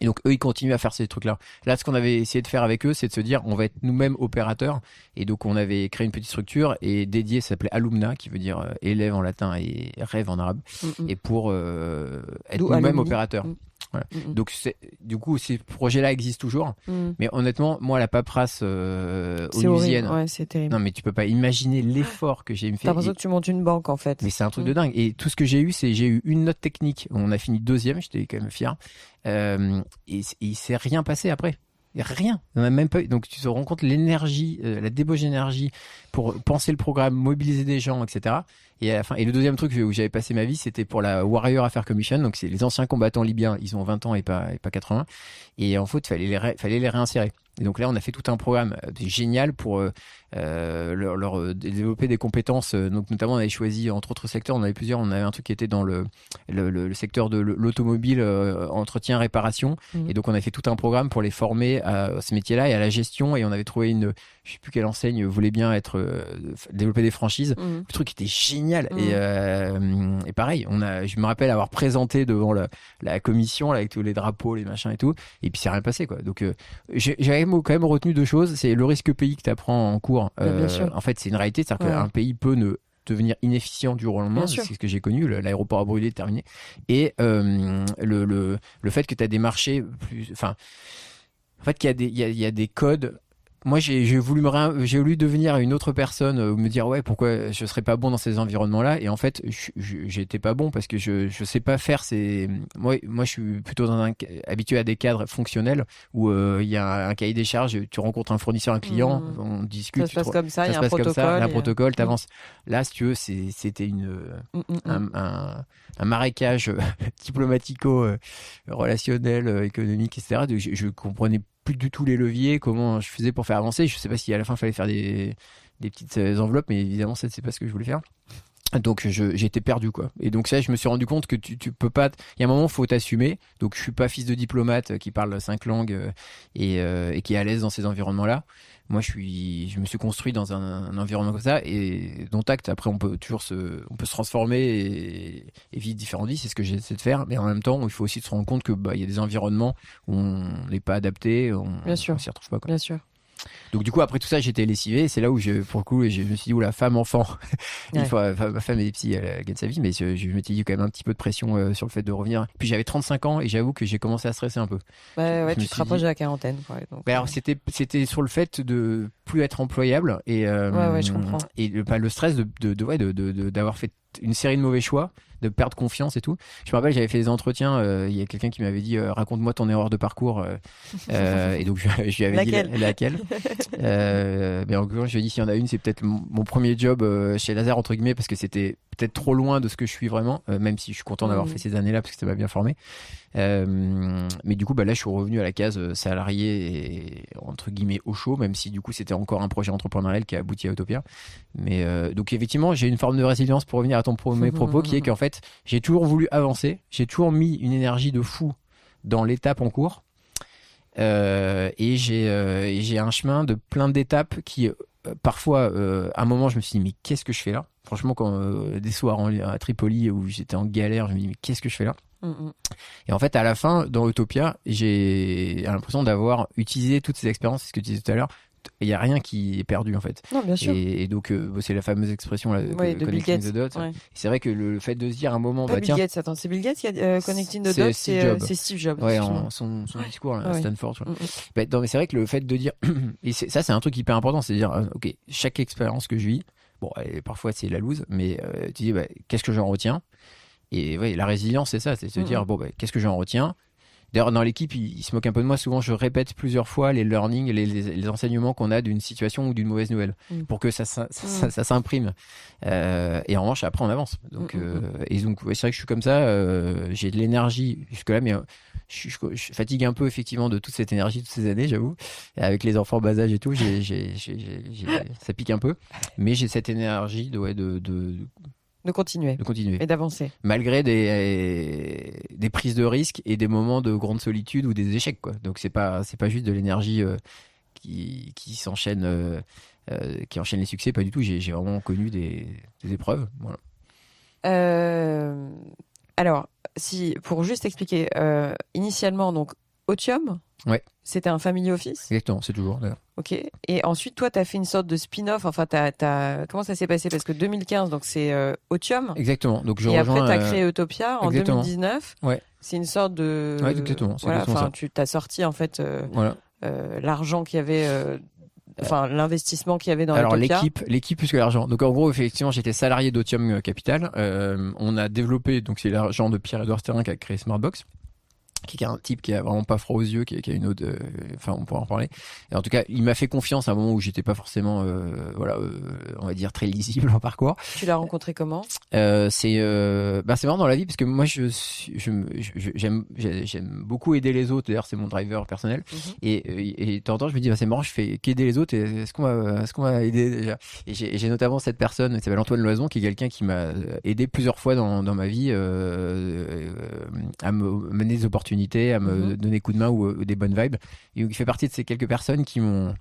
Et donc, eux, ils continuent à faire ces trucs-là. Là, ce qu'on avait essayé de faire avec eux, c'est de se dire, on va être nous-mêmes opérateurs. Et donc, on avait créé une petite structure et dédiée, ça s'appelait Alumna, qui veut dire élève en latin et rêve en arabe. Et pour être nous-mêmes opérateurs. Voilà. Donc, du coup, ces projets-là existent toujours. Mais honnêtement, moi, la paperasse onusienne, ouais, c'est terrible. Non, mais tu peux pas imaginer l'effort que j'ai fait. T'as l'impression que tu montes une banque, en fait. Mais c'est un truc de dingue. Et tout ce que j'ai eu, j'ai eu une note technique. On a fini 2e, j'étais quand même fier. Et il s'est rien passé après. Rien. On a même pas eu. Donc tu te rends compte l'énergie, la débauche d'énergie pour penser le programme, mobiliser des gens, etc. Et à la fin, et le deuxième truc où j'avais passé ma vie, c'était pour la Warrior Affairs Commission. Donc c'est les anciens combattants libyens, ils ont 20 ans et pas 80. Et en fait, fallait les réinsérer. Et donc là, on a fait tout un programme génial pour leur développer des compétences. Donc notamment, on avait choisi, entre autres secteurs, on avait plusieurs. On avait un truc qui était dans le secteur de l'automobile, entretien, réparation. Et donc, on a fait tout un programme pour les former à ce métier-là et à la gestion. Et on avait trouvé je sais plus quelle enseigne voulait bien développer des franchises. Le truc était génial. Et pareil, je me rappelle avoir présenté devant la commission là, avec tous les drapeaux, les machins et tout. Et puis, c'est rien passé, quoi. Donc, j'avais quand même retenu 2 choses. C'est le risque pays que tu apprends en cours. En fait, c'est une réalité. C'est-à-dire qu'un pays peut devenir inefficient du jour au lendemain. C'est ce que j'ai connu. L'aéroport a brûlé, terminé. Et le fait que tu as des marchés plus... Enfin, en fait, qu'il y a des codes... Moi, j'ai voulu devenir une autre personne, me dire ouais, pourquoi je serais pas bon dans ces environnements-là. Et en fait, j'étais pas bon parce que je sais pas faire moi, je suis plutôt habitué à des cadres fonctionnels où il y a un cahier des charges, tu rencontres un fournisseur, un client, on discute. Ça se passe comme ça, il y a un protocole. Un protocole, t'avances. Là, si tu veux, c'était un marécage diplomatico-relationnel, économique, etc. Donc, je comprenais plus du tout les leviers, comment je faisais pour faire avancer. Je sais pas si à la fin il fallait faire des petites enveloppes, mais évidemment ça c'est pas ce que je voulais faire. Donc j'étais perdu quoi. Et donc ça je me suis rendu compte que tu peux pas, il y a un moment où faut t'assumer. Donc je suis pas fils de diplomate qui parle 5 langues et qui est à l'aise dans ces environnements-là. Moi je me suis construit dans un environnement comme ça et dont acte. Après on peut se transformer et vivre différentes vies, c'est ce que j'essaie de faire. Mais en même temps il faut aussi se rendre compte que il y a des environnements où on n'est pas adapté, on s'y retrouve pas quoi. Bien sûr. Donc du coup après tout ça j'étais lessivé et c'est là où pour le coup je me suis dit oula femme enfant ma femme est psy, elle gagne sa vie, mais je me suis dit quand même un petit peu de pression sur le fait de revenir. Puis j'avais 35 ans et j'avoue que j'ai commencé à stresser un peu. Tu te rapproches de la quarantaine quoi, donc, alors c'était sur le fait de plus être employable et je comprends. Et le stress d'avoir fait une série de mauvais choix, de perdre confiance et tout. Je me rappelle, j'avais fait des entretiens, il y a quelqu'un qui m'avait dit raconte-moi ton erreur de parcours et donc je lui avais dit laquelle. Mais en gros, je lui ai dit s'il y en a une, c'est peut-être mon premier job chez Laser entre guillemets parce que c'était peut-être trop loin de ce que je suis vraiment, même si je suis content d'avoir fait ces années-là parce que ça m'a bien formé. Mais du coup, là, je suis revenu à la case salarié et entre guillemets au chaud, même si du coup c'était encore un projet entrepreneurial qui a abouti à Utopia. Mais donc effectivement, j'ai une forme de résilience pour revenir à ton premier propos, qui est qu'en fait, j'ai toujours voulu avancer, j'ai toujours mis une énergie de fou dans l'étape en cours, et j'ai un chemin de plein d'étapes qui parfois, à un moment, je me suis dit mais qu'est-ce que je fais là ? Franchement, quand des soirs à Tripoli où j'étais en galère, je me dis mais qu'est-ce que je fais là ? Et en fait, à la fin, dans Utopia, j'ai l'impression d'avoir utilisé toutes ces expériences, c'est ce que tu disais tout à l'heure. Il n'y a rien qui est perdu en fait. Non, bien sûr. Et donc, c'est la fameuse expression là, de Bill Gates. The Dots. Ouais. C'est vrai que le fait de se dire à un moment, Bill Gates, attends, c'est Bill Gates qui a Connecting the Dots, c'est Steve Jobs. Ouais, son discours là, à Stanford. Non, mais c'est vrai que le fait de dire, et ça, c'est un truc hyper important, c'est de dire, ok, chaque expérience que je vis, parfois c'est la loose, mais tu dis, qu'est-ce que j'en retiens ? Et la résilience, c'est ça, c'est de se dire, qu'est-ce que j'en retiens ? D'ailleurs, dans l'équipe, ils se moquent un peu de moi. Souvent, je répète plusieurs fois les learnings, les enseignements qu'on a d'une situation ou d'une mauvaise nouvelle pour que ça s'imprime. Et en revanche, après, on avance. Donc, et donc, c'est vrai que je suis comme ça. J'ai de l'énergie jusque-là, mais je fatigue un peu, effectivement, de toute cette énergie, toutes ces années, j'avoue. Et avec les enfants bas âge et tout, ça pique un peu. Mais j'ai cette énergie de continuer et d'avancer malgré des prises de risques et des moments de grande solitude ou des échecs quoi. Donc c'est pas juste de l'énergie qui s'enchaîne qui enchaîne les succès, pas du tout. J'ai vraiment connu des épreuves, voilà. Alors pour juste expliquer, initialement donc Otium, c'était un family office. Exactement, c'est toujours d'ailleurs. Ok. Et ensuite, toi, tu as fait une sorte de spin-off. Enfin, comment ça s'est passé ? Parce que 2015, donc c'est Otium. Exactement. Donc et après, tu as créé Utopia en 2019. Ouais. C'est une sorte de. Ouais, exactement. Tu t'as sorti en fait l'argent qu'il y avait. L'investissement qu'il y avait dans Utopia. Alors l'équipe plus que l'argent. Donc en gros, effectivement, j'étais salarié d'Otium Capital. On a développé, donc c'est l'argent de Pierre-Edouard Sterrin qui a créé Smartbox, qui est un type qui a vraiment pas froid aux yeux, qui a une autre, on pourra en parler. Et en tout cas, il m'a fait confiance à un moment où j'étais pas forcément, on va dire très lisible en parcours. Tu l'as rencontré comment ? C'est marrant dans la vie parce que moi j'aime beaucoup aider les autres. D'ailleurs, c'est mon driver personnel. Et de temps en temps, je me dis c'est marrant, je fais qu'aider les autres. Et est-ce qu'on m'a aidé déjà ? Et j'ai notamment cette personne qui s'appelle Antoine Loison, qui est quelqu'un qui m'a aidé plusieurs fois dans ma vie à me mener des opportunités, à me donner coup de main ou des bonnes vibes. Et il fait partie de ces quelques personnes qui m'ont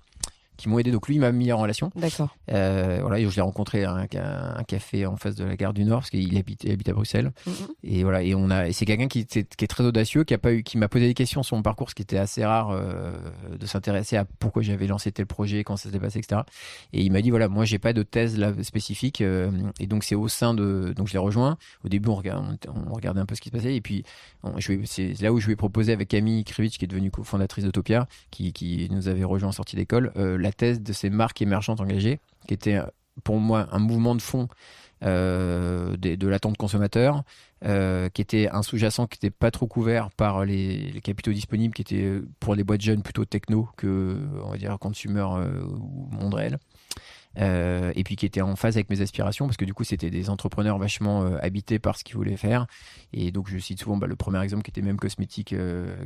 aidé. Donc lui, il m'a mis en relation. D'accord. Et je l'ai rencontré à un café en face de la gare du Nord parce qu'il habite à Bruxelles. Et voilà. Et c'est quelqu'un qui est très audacieux, qui m'a posé des questions sur mon parcours, ce qui était assez rare de s'intéresser à pourquoi j'avais lancé tel projet, quand ça s'est passé, etc. Et il m'a dit moi j'ai pas de thèse là spécifique. Et donc c'est au sein de. Donc je l'ai rejoint. Au début on regardait un peu ce qui se passait. Et puis c'est là où je lui ai proposé avec Camille Krivich, qui est devenue cofondatrice d'Utopia, qui nous avait rejoint en sortie d'école, la thèse de ces marques émergentes engagées, qui était pour moi un mouvement de fond de l'attente consommateur, qui était un sous-jacent qui n'était pas trop couvert par les capitaux disponibles, qui était pour les boîtes jeunes plutôt techno que, on va dire, consumer ou monde réel. Et puis qui était en phase avec mes aspirations, parce que du coup c'était des entrepreneurs vachement habités par ce qu'ils voulaient faire. Et donc je cite souvent le premier exemple qui était même cosmétique,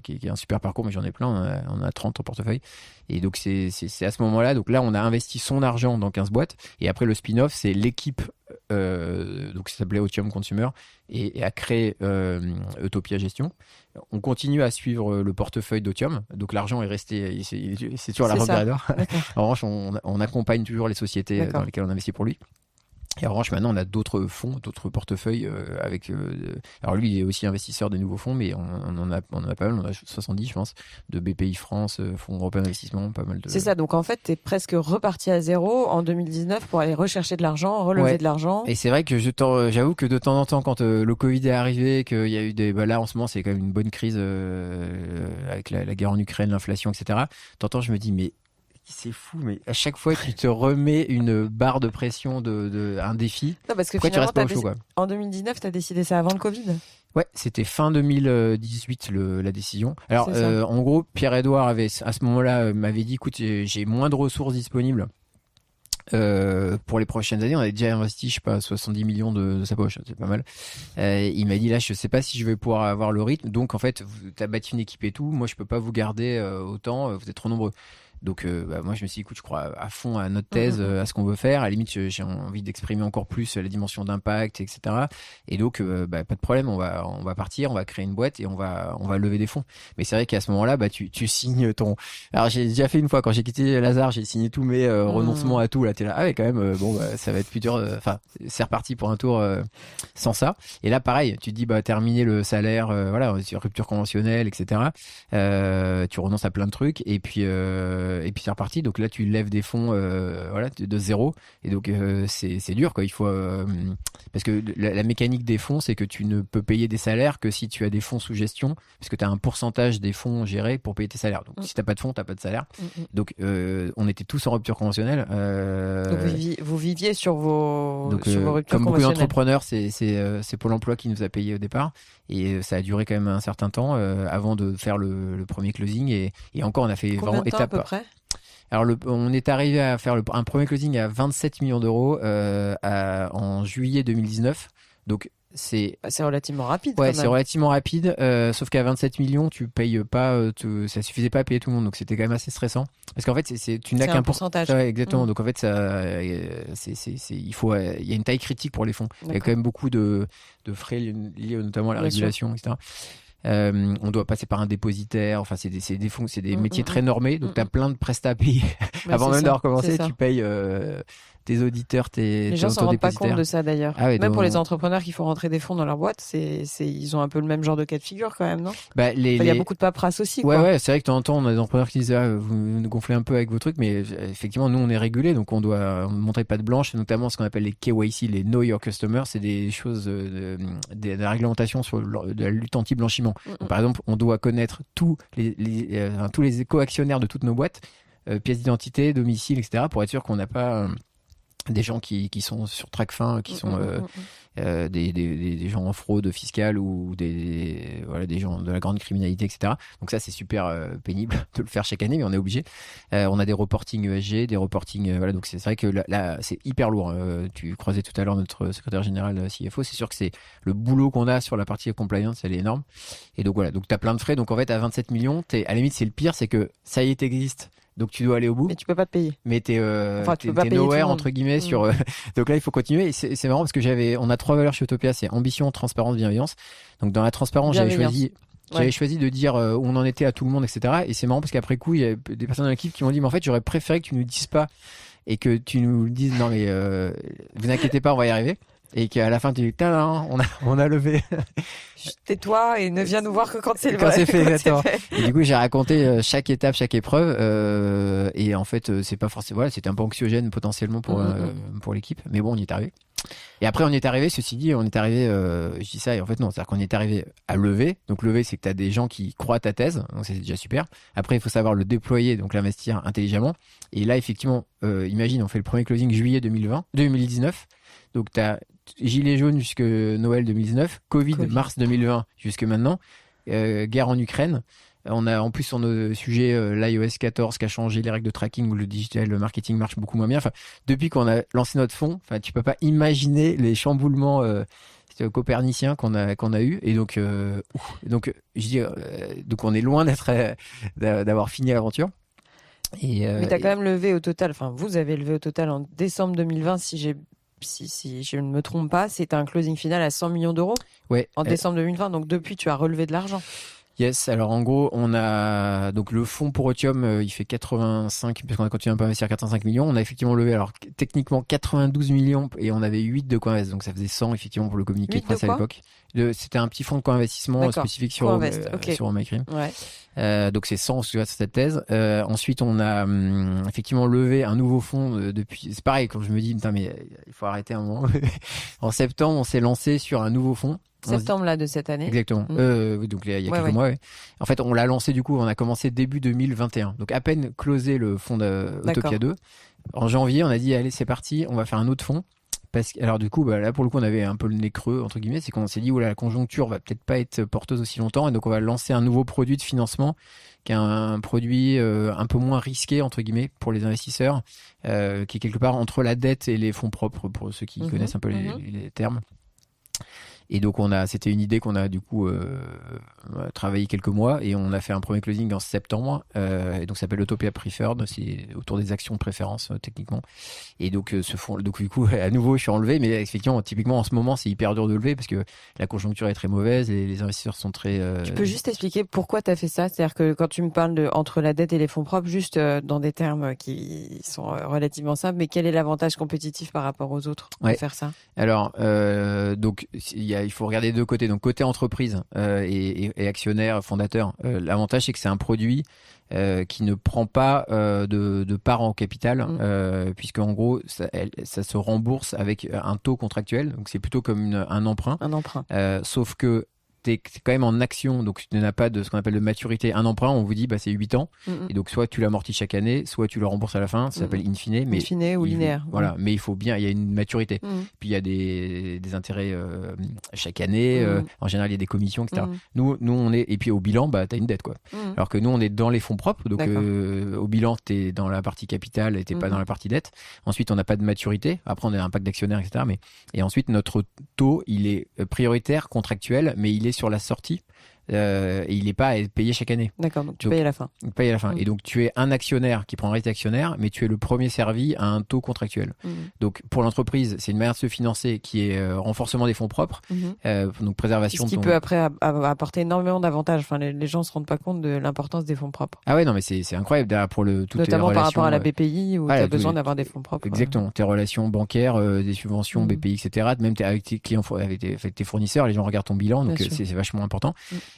qui est un super parcours, mais j'en ai plein, on a 30 en portefeuille. Et donc c'est à ce moment-là, donc là on a investi son argent dans 15 boîtes, et après le spin-off c'est l'équipe donc ça s'appelait Otium Consumer, et a créé Utopia Gestion. On continue à suivre le portefeuille d'Otium, donc l'argent est resté, c'est toujours la Robert. En revanche, on accompagne toujours les sociétés dans lesquelles on investit pour lui. Et en revanche, maintenant, on a d'autres fonds, d'autres portefeuilles avec. Alors lui, il est aussi investisseur des nouveaux fonds, mais on en a pas mal. On a 70, je pense, de BPI France, Fonds européen d'investissement, pas mal de. C'est ça. Donc en fait, t'es presque reparti à zéro en 2019 pour aller rechercher de l'argent, relever de l'argent. Et c'est vrai que j'avoue que de temps en temps, quand le Covid est arrivé, qu'il y a eu des. Bah là, en ce moment, c'est quand même une bonne crise avec la guerre en Ukraine, l'inflation, etc. De temps en temps, je me dis, mais. C'est fou, mais à chaque fois, tu te remets une barre de pression, un défi. Non, parce que pourquoi tu restes pas au chaud, quoi. En 2019, tu as décidé ça avant le Covid ? Ouais, c'était fin 2018 la décision. Alors, en gros, Pierre-Edouard à ce moment-là m'avait dit, écoute, j'ai moins de ressources disponibles pour les prochaines années. On avait déjà investi, je sais pas, 70 millions de sa poche, c'est pas mal. Il m'a dit, là, je sais pas si je vais pouvoir avoir le rythme. Donc, en fait, t'as bâti une équipe et tout. Moi, je peux pas vous garder autant. Vous êtes trop nombreux. Donc moi je me suis dit, écoute, je crois à fond à notre thèse, à ce qu'on veut faire. À la limite, j'ai envie d'exprimer encore plus la dimension d'impact, etc. Et donc pas de problème, on va partir, on va créer une boîte et on va lever des fonds. Mais c'est vrai qu'à ce moment-là, tu signes ton. Alors j'ai déjà fait une fois quand j'ai quitté Lazare, j'ai signé tous mes renoncements à tout. Là t'es là, ah ouais quand même. Ça va être plus dur. Enfin c'est reparti pour un tour sans ça. Et là pareil, tu te dis terminer le salaire, voilà, rupture conventionnelle, etc. Tu renonces à plein de trucs et puis c'est reparti. Donc là, tu lèves des fonds de zéro. Et donc, c'est dur, quoi. Il faut, parce que la mécanique des fonds, c'est que tu ne peux payer des salaires que si tu as des fonds sous gestion, parce que tu as un pourcentage des fonds gérés pour payer tes salaires. Donc, si tu n'as pas de fonds, tu n'as pas de salaire. Donc, on était tous en rupture conventionnelle. Donc, vous viviez sur vos ruptures conventionnelles. Comme beaucoup d'entrepreneurs, c'est Pôle emploi qui nous a payé au départ. Et ça a duré quand même un certain temps avant de faire le premier closing. Et encore, on a fait vraiment étape. À peu près ? Alors, on est arrivé à faire un premier closing à 27 millions d'euros en juillet 2019. Donc, c'est relativement rapide. Ouais, c'est relativement rapide. Sauf qu'à 27 millions, tu payes pas, ça suffisait pas à payer tout le monde. Donc, c'était quand même assez stressant. Parce qu'en fait, tu n'as qu'un pourcentage. Ouais, exactement. Donc, en fait, il y a une taille critique pour les fonds. D'accord. Il y a quand même beaucoup de frais liés notamment à la régulation, etc. On doit passer par un dépositaire. Enfin, c'est des fonds, c'est des métiers très normés. Donc, tu as plein de prestats à payer. Avant même d'avoir commencé, tu payes tes auditeurs, les gens s'en rendent pas compte de ça d'ailleurs. Ah ouais, même pour les entrepreneurs qui font rentrer des fonds dans leur boîte, ils ont un peu le même genre de cas de figure quand même, non ? Il y a beaucoup de paperasse aussi. Ouais, c'est vrai que de temps en temps, on a des entrepreneurs qui disent vous nous gonflez un peu avec vos trucs, mais effectivement, nous, on est régulé, donc on doit montrer patte blanche, notamment ce qu'on appelle les KYC, les Know Your Customer, c'est des choses de la réglementation sur de la lutte anti-blanchiment. Donc, par exemple, on doit connaître tous les co-actionnaires de toutes nos boîtes, pièces d'identité, domicile, etc., pour être sûr qu'on n'a pas des gens qui sont sur Tracfin, qui sont des gens en fraude fiscale ou des gens de la grande criminalité, etc. Donc ça, c'est super pénible de le faire chaque année, mais on est obligé. On a des reportings ESG, des reportings... donc c'est vrai que là, c'est hyper lourd. Tu croisais tout à l'heure notre secrétaire général CFO. C'est sûr que c'est le boulot qu'on a sur la partie compliance, elle est énorme. Et donc voilà, donc tu as plein de frais. Donc en fait, à 27 millions, à la limite, c'est le pire, c'est que ça y est, t'existes. Donc tu dois aller au bout. Mais tu peux pas te payer. Mais t'es nowhere entre guillemets sur. Donc là il faut continuer. Et c'est marrant parce que on a 3 valeurs chez Utopia, c'est ambition, transparence, bienveillance. Donc dans la transparence, j'avais choisi de dire où on en était à tout le monde, etc. Et c'est marrant parce qu'après coup il y a des personnes dans l'équipe qui m'ont dit mais en fait j'aurais préféré que tu nous dises pas et que tu nous dises non mais vous inquiétez pas, on va y arriver. Et qu'à la fin tu dis on a levé. Tais-toi et ne viens nous voir que quand c'est vrai. Quand c'est fait, exactement. Et du coup j'ai raconté chaque étape, chaque épreuve et en fait c'est pas forcément c'était un peu anxiogène potentiellement pour l'équipe, mais bon on y est arrivé. Et après on y est arrivé, ceci dit je dis ça et en fait non, c'est-à-dire qu'on est arrivé à lever. Donc lever, c'est que tu as des gens qui croient à ta thèse, donc c'est déjà super. Après il faut savoir le déployer, donc l'investir intelligemment. Et là effectivement imagine on fait le premier closing juillet 2019. Donc tu as Gilets jaunes jusque Noël 2019, Covid. Mars 2020 jusque maintenant, guerre en Ukraine. On a en plus sur nos sujets l'iOS 14 qui a changé les règles de tracking où le digital marketing marche beaucoup moins bien. Enfin, depuis qu'on a lancé notre fonds, tu peux pas imaginer les chamboulements coperniciens qu'on a eu. Et donc je dis donc on est loin d'avoir fini l'aventure. Mais tu as quand même levé au total, vous avez levé au total en décembre 2020 si j'ai si je ne me trompe pas, c'est un closing final à 100 millions d'euros en décembre 2020. Donc depuis, tu as relevé de l'argent. Yes, alors en gros, on a donc le fonds pour Otium, il fait 85, parce qu'on a continué un peu à investir 85 millions. On a effectivement levé, alors techniquement 92 millions et on avait 8 de co-invest, donc ça faisait 100 effectivement pour le communiqué de presse à l'époque. C'était un petit fonds de co-investissement spécifique sur MyCrim. Donc c'est 100 sur cette thèse. Ensuite, on a effectivement levé un nouveau fonds depuis. C'est pareil, quand je me dis, putain, mais il faut arrêter un moment. En septembre, on s'est lancé sur un nouveau fonds. Septembre là de cette année. Exactement. Donc il y a quelques mois. En fait, on l'a lancé du coup. On a commencé début 2021. Donc à peine closé le fonds d'Utopia 2. En janvier, on a dit allez, c'est parti. On va faire un autre fonds. Parce que, alors du coup, là pour le coup, on avait un peu le nez creux entre guillemets. C'est qu'on s'est dit la conjoncture va peut-être pas être porteuse aussi longtemps, et donc on va lancer un nouveau produit de financement, qui est un produit un peu moins risqué entre guillemets pour les investisseurs, qui est quelque part entre la dette et les fonds propres pour ceux qui connaissent un peu les termes. Et donc c'était une idée qu'on a du coup travaillé quelques mois, et on a fait un premier closing en septembre. Et donc ça s'appelle Utopia Preferred, c'est autour des actions de préférence techniquement. Et donc ce fonds, donc du coup à nouveau je suis enlevé, mais effectivement typiquement en ce moment c'est hyper dur de lever parce que la conjoncture est très mauvaise et les investisseurs sont très. Tu peux juste expliquer pourquoi tu as fait ça? C'est-à-dire que quand tu me parles de entre la dette et les fonds propres, juste dans des termes qui sont relativement simples, mais quel est l'avantage compétitif par rapport aux autres de faire ça? Alors donc il faut regarder deux côtés. Donc côté entreprise et actionnaire, fondateur, l'avantage c'est que c'est un produit qui ne prend pas de part en capital, puisque en gros ça se rembourse avec un taux contractuel. Donc c'est plutôt comme un emprunt. Sauf que t'es quand même en action, donc tu n'as pas de ce qu'on appelle de maturité. Un emprunt, on vous dit c'est 8 ans, et donc soit tu l'amortis chaque année, soit tu le rembourses à la fin. Ça s'appelle in fine, mais ou linéaire. Voilà, mais il faut bien, il y a une maturité. Puis il y a des intérêts chaque année. En général, il y a des commissions, etc. Nous on est, et puis au bilan, t'as une dette quoi. Alors que nous on est dans les fonds propres, donc au bilan t'es dans la partie capitale et t'es pas dans la partie dette. Ensuite on n'a pas de maturité. Après on a un pacte d'actionnaires, etc. Et ensuite notre taux il est prioritaire, contractuel, mais il est sur la sortie, et il n'est pas payé chaque année. D'accord, donc tu payes à la fin. Paye à la fin. Et donc tu es un actionnaire qui prend un risque d'actionnaire, mais tu es le premier servi à un taux contractuel. Donc pour l'entreprise, c'est une manière de se financer qui est renforcement des fonds propres, donc préservation. Ce qui peut après apporter énormément d'avantages. Enfin, les gens se rendent pas compte de l'importance des fonds propres. Ah ouais, non mais c'est incroyable derrière pour toutes notamment les relations, par rapport à la BPI où tu as besoin d'avoir des fonds propres. Exactement. Tes relations bancaires, des subventions, BPI, etc. Même avec tes clients, avec tes fournisseurs, les gens regardent ton bilan, donc c'est vachement important.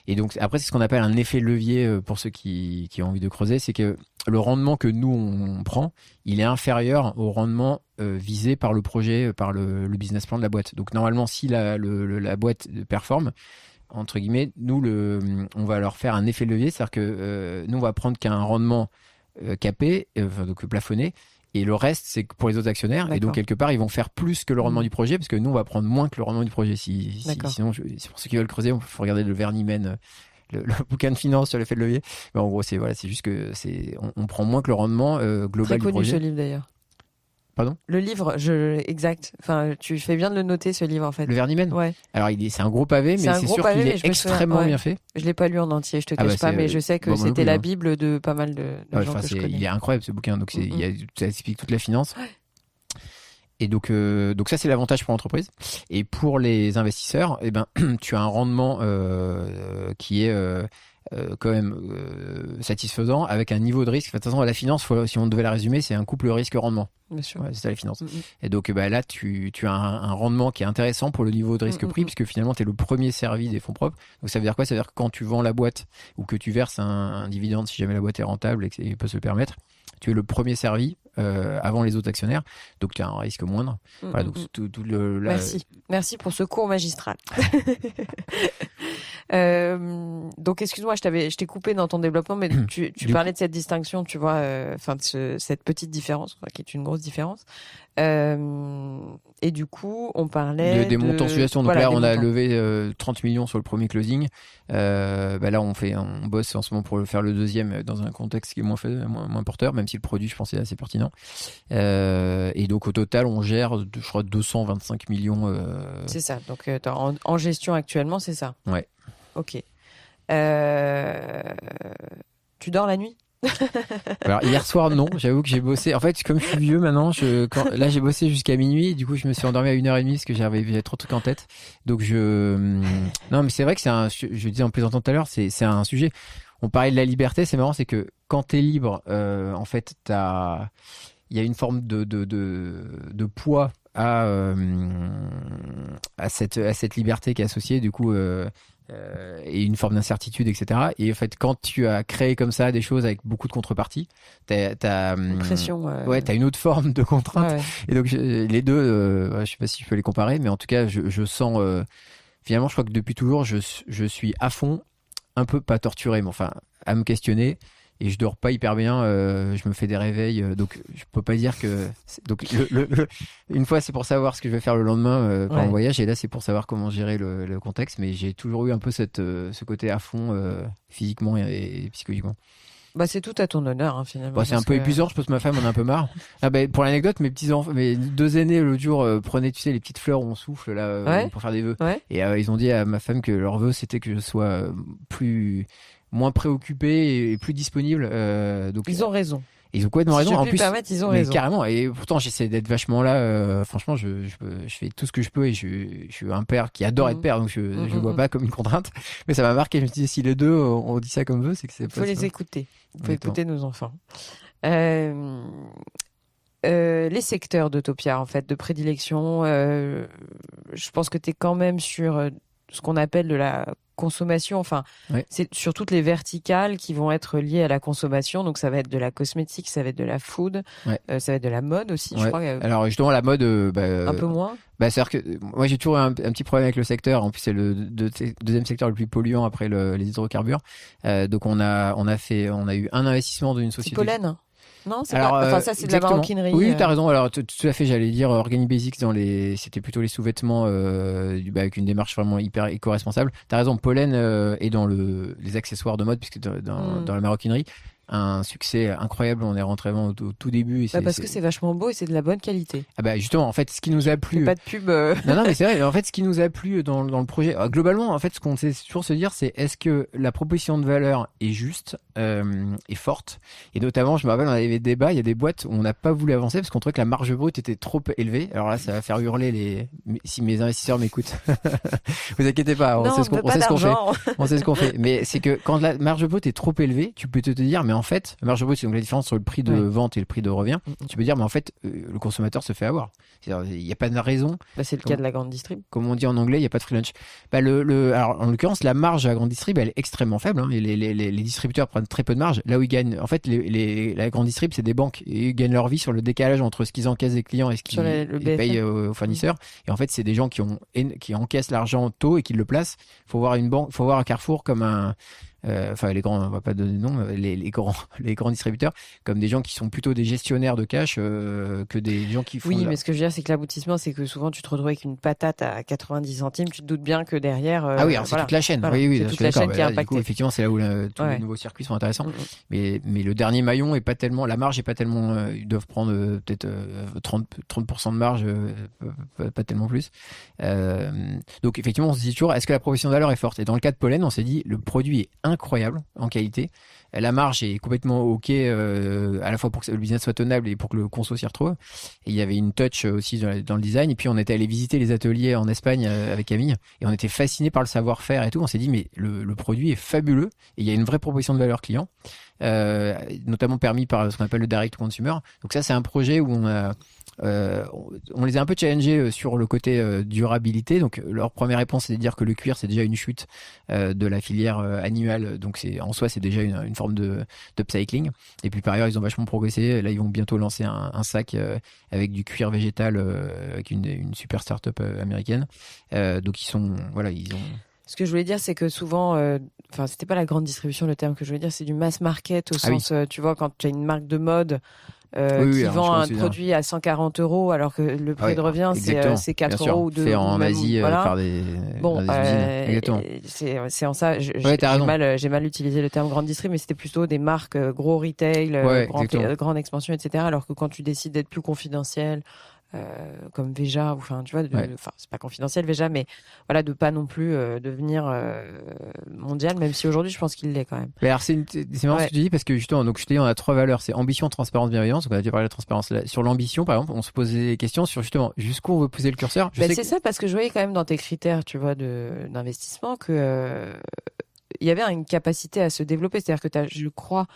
Et donc après c'est ce qu'on appelle un effet levier pour ceux qui ont envie de creuser, c'est que le rendement que nous on prend, il est inférieur au rendement visé par le projet, par le business plan de la boîte. Donc normalement si la boîte performe, entre guillemets, nous on va leur faire un effet levier, c'est-à-dire que nous on va prendre qu'un rendement capé, donc plafonné. Et le reste, c'est pour les autres actionnaires. D'accord. Et donc, quelque part, ils vont faire plus que le rendement du projet, parce que nous, on va prendre moins que le rendement du projet. Sinon, c'est pour ceux qui veulent creuser, il faut regarder le Vernimen, le bouquin de finance sur l'effet de levier. Mais en gros, c'est juste que on prend moins que le rendement global du projet. Très connu ce livre, d'ailleurs. Pardon ? Le livre, exact. Enfin, tu fais bien de le noter, ce livre, en fait. Le Vernimen ? Ouais. Alors, c'est un gros pavé, mais c'est sûr qu'il est extrêmement bien fait. Je l'ai pas lu en entier, je te cache pas, mais je sais que c'était la Bible de pas mal de gens que je connais. Il est incroyable, ce bouquin. Donc, ça explique toute la finance. Et donc ça, c'est l'avantage pour l'entreprise. Et pour les investisseurs, tu as un rendement qui est quand même satisfaisant, avec un niveau de risque. De toute façon, la finance, si on devait la résumer, c'est un couple risque-rendement. Bien sûr. C'est ça la finance. Et donc là, tu as un rendement qui est intéressant pour le niveau de risque-prix, puisque finalement, tu es le premier servi des fonds propres. Donc ça veut dire quoi ? Ça veut dire que quand tu vends la boîte ou que tu verses un dividende, si jamais la boîte est rentable et qu'elle peut se le permettre, tu es le premier servi avant les autres actionnaires, donc tu as un risque moindre. Voilà, donc Merci pour ce cours magistral. Donc excuse-moi, je t'ai coupé dans ton développement, mais tu parlais de cette distinction, tu vois, de cette petite différence, qui est une grosse différence. Et du coup, on parlait des montants situation. Donc là, on a levé 30 millions sur le premier closing. Là, on bosse en ce moment pour faire le deuxième dans un contexte qui est moins porteur, même si le produit, je pense, est assez pertinent. Et donc au total, on gère, je crois, 225 millions. C'est ça. Donc en gestion actuellement, c'est ça. Ouais. Ok. Tu dors la nuit ? Alors hier soir non, j'avoue que j'ai bossé. En fait, comme je suis vieux maintenant, là j'ai bossé jusqu'à minuit. Et du coup, je me suis endormi à 1h30 parce que j'avais trop de trucs en tête. Donc non, mais c'est vrai que je disais en plaisantant tout à l'heure, c'est un sujet. On parlait de la liberté, c'est marrant, c'est que quand t'es libre, en fait, il y a une forme de poids à cette liberté qui est associée, du coup. Et une forme d'incertitude, etc. Et en fait, quand tu as créé comme ça des choses avec beaucoup de contreparties, t'as une pression. Ouais, t'as une autre forme de contrainte. Ouais. Et donc les deux, je sais pas si je peux les comparer, mais en tout cas, je sens. Finalement, je crois que depuis toujours, je suis à fond, un peu pas torturé, mais enfin à me questionner. Et je dors pas hyper bien, je me fais des réveils, donc je peux pas dire que. Donc une fois c'est pour savoir ce que je vais faire le lendemain pendant le voyage, et là c'est pour savoir comment gérer le contexte. Mais j'ai toujours eu un peu ce côté à fond physiquement et psychologiquement. Bah c'est tout à ton honneur hein, finalement. Bah, c'est un peu épuisant, je pense que ma femme en a un peu marre. Pour l'anecdote, mes deux aînés l'autre jour prenaient, tu sais, les petites fleurs où on souffle là pour faire des vœux. Ouais. Et ils ont dit à ma femme que leur vœu c'était que je sois moins préoccupé et plus disponible. Donc ils ont raison. Ils ont complètement raison. En plus, ils ont raison. Carrément. Et pourtant, j'essaie d'être vachement là. Franchement, je fais tout ce que je peux et je suis un père qui adore être père, donc je le vois pas comme une contrainte. Mais ça m'a marqué. Je me dis, si les deux on dit ça comme vœu, c'est que c'est pas. Il faut les écouter. Il faut écouter nos enfants. Les secteurs d'Autopia, en fait, de prédilection, je pense que tu es quand même sur ce qu'on appelle de la consommation, enfin, c'est sur toutes les verticales qui vont être liées à la consommation. Donc, ça va être de la cosmétique, ça va être de la food, ça va être de la mode aussi, je crois. Alors, justement, la mode... un peu moins. C'est-à-dire que moi, j'ai toujours un petit problème avec le secteur. En plus, c'est le deuxième secteur le plus polluant après les hydrocarbures. Donc, on a eu un investissement d'une société... C'est Pollen. Non, c'est pas. Enfin, ça, c'est de la maroquinerie. Oui, t'as raison. Alors, tout à fait, j'allais dire Organic Basics c'était plutôt les sous-vêtements, avec une démarche vraiment hyper éco-responsable. T'as raison, Pollen est dans les accessoires de mode, puisque dans la maroquinerie, un succès incroyable. On est rentré vraiment au tout début. Et parce que c'est vachement beau et c'est de la bonne qualité. Justement, en fait, ce qui nous a plu. C'est pas de pub. Non, mais c'est vrai. En fait, ce qui nous a plu dans le projet, globalement, en fait, ce qu'on sait toujours se dire, c'est est-ce que la proposition de valeur est juste, est forte. Et notamment, je me rappelle, on avait des débats. Il y a des boîtes où on n'a pas voulu avancer parce qu'on trouvait que la marge brute était trop élevée. Alors là, ça va faire hurler si mes investisseurs m'écoutent. Vous inquiétez pas. On sait ce qu'on fait. On sait ce qu'on fait. Mais c'est que quand la marge brute est trop élevée, tu peux te dire, mais en fait, la marge brute, c'est donc la différence entre le prix de vente et le prix de revient. Tu peux dire, mais en fait, le consommateur se fait avoir. C'est-à-dire, il n'y a pas de raison. C'est le cas de la grande distrib. Comme on dit en anglais, il n'y a pas de free lunch. Alors, en l'occurrence, la marge à la grande distrib, elle est extrêmement faible. Hein, et les distributeurs prennent très peu de marge. Là où ils gagnent, en fait, la grande distrib, c'est des banques. Et ils gagnent leur vie sur le décalage entre ce qu'ils encaissent des clients et ce qu'ils payent aux fournisseurs. Et en fait, c'est des gens qui encaissent l'argent tôt et qui le placent. Faut voir une banque, faut voir un Carrefour comme un... les grands, on va pas donner de nom, les grands distributeurs, comme des gens qui sont plutôt des gestionnaires de cash que des gens qui font. Oui, mais ce que je veux dire, c'est que l'aboutissement, c'est que souvent tu te retrouves avec une patate à 90 centimes, tu te doutes bien que derrière. Alors c'est toute la chaîne. Voilà. Oui, c'est toute la chaîne qui est impactée. Du coup, effectivement, c'est là où tous les nouveaux circuits sont intéressants. Mais le dernier maillon est pas tellement, la marge est pas tellement, ils doivent prendre peut-être 30% de marge, pas tellement plus. Donc effectivement, on se dit toujours, est-ce que la proposition de valeur est forte? Et dans le cas de Pollen, on s'est dit, le produit est incroyable en qualité. La marge est complètement OK, à la fois pour que le business soit tenable et pour que le conso s'y retrouve. Et il y avait une touch aussi dans le design. Et puis on était allé visiter les ateliers en Espagne avec Camille et on était fascinés par le savoir-faire et tout. On s'est dit mais le produit est fabuleux et il y a une vraie proposition de valeur client, notamment permis par ce qu'on appelle le direct consumer. Donc ça c'est un projet où on les a un peu challengés sur le côté durabilité. Donc leur première réponse c'est de dire que le cuir c'est déjà une chute de la filière animale, donc en soi c'est déjà une forme d'upcycling. Et puis par ailleurs ils ont vachement progressé. Là ils vont bientôt lancer un sac avec du cuir végétal avec une super start-up américaine. Donc ils ont. Ce que je voulais dire, c'est que souvent, c'était pas la grande distribution le terme que je voulais dire, c'est du mass market au sens, tu vois, quand tu as une marque de mode qui vend un produit à 140 € alors que le prix de revient c'est 4 € ou 2 fait en Asie par des usines. C'est en ça j'ai mal utilisé le terme grande distrib, mais c'était plutôt des marques gros retail, grande expansion, etc. Alors que quand tu décides d'être plus confidentiel, comme Veja, ou enfin, tu vois, c'est pas confidentiel Veja, mais voilà, de pas non plus devenir mondial, même si aujourd'hui, je pense qu'il l'est quand même. Mais alors, c'est marrant ce que tu dis, parce que justement, donc je te dis, on a 3 valeurs, c'est ambition, transparence, bienveillance. Donc on a déjà parlé de la transparence là. Sur l'ambition, par exemple, on se posait des questions sur justement jusqu'où on veut poser le curseur. C'est ça, parce que je voyais quand même dans tes critères, tu vois, d'investissement que il y avait une capacité à se développer, c'est-à-dire que tu as, je crois,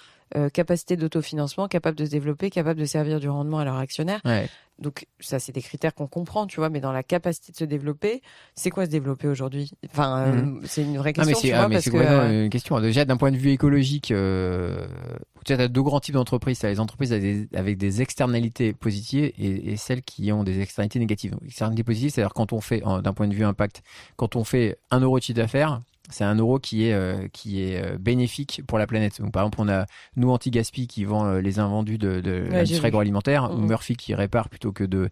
capacité d'autofinancement, capable de se développer, capable de servir du rendement à leurs actionnaires. Ouais. Donc ça, c'est des critères qu'on comprend, tu vois, mais dans la capacité de se développer, c'est quoi se développer aujourd'hui? Enfin, c'est une vraie question, tu vois, mais c'est une question. Déjà, d'un point de vue écologique, tu as 2 grands types d'entreprises. Tu as les entreprises avec des externalités positives et celles qui ont des externalités négatives. Donc, externalités positives, c'est-à-dire quand on fait, d'un point de vue impact, quand on fait 1 euro de chiffre d'affaires, c'est 1 euro qui est bénéfique pour la planète. Donc, par exemple, on a nous Anti-Gaspi qui vend les invendus de l'industrie agroalimentaire, ou Murphy qui répare plutôt que de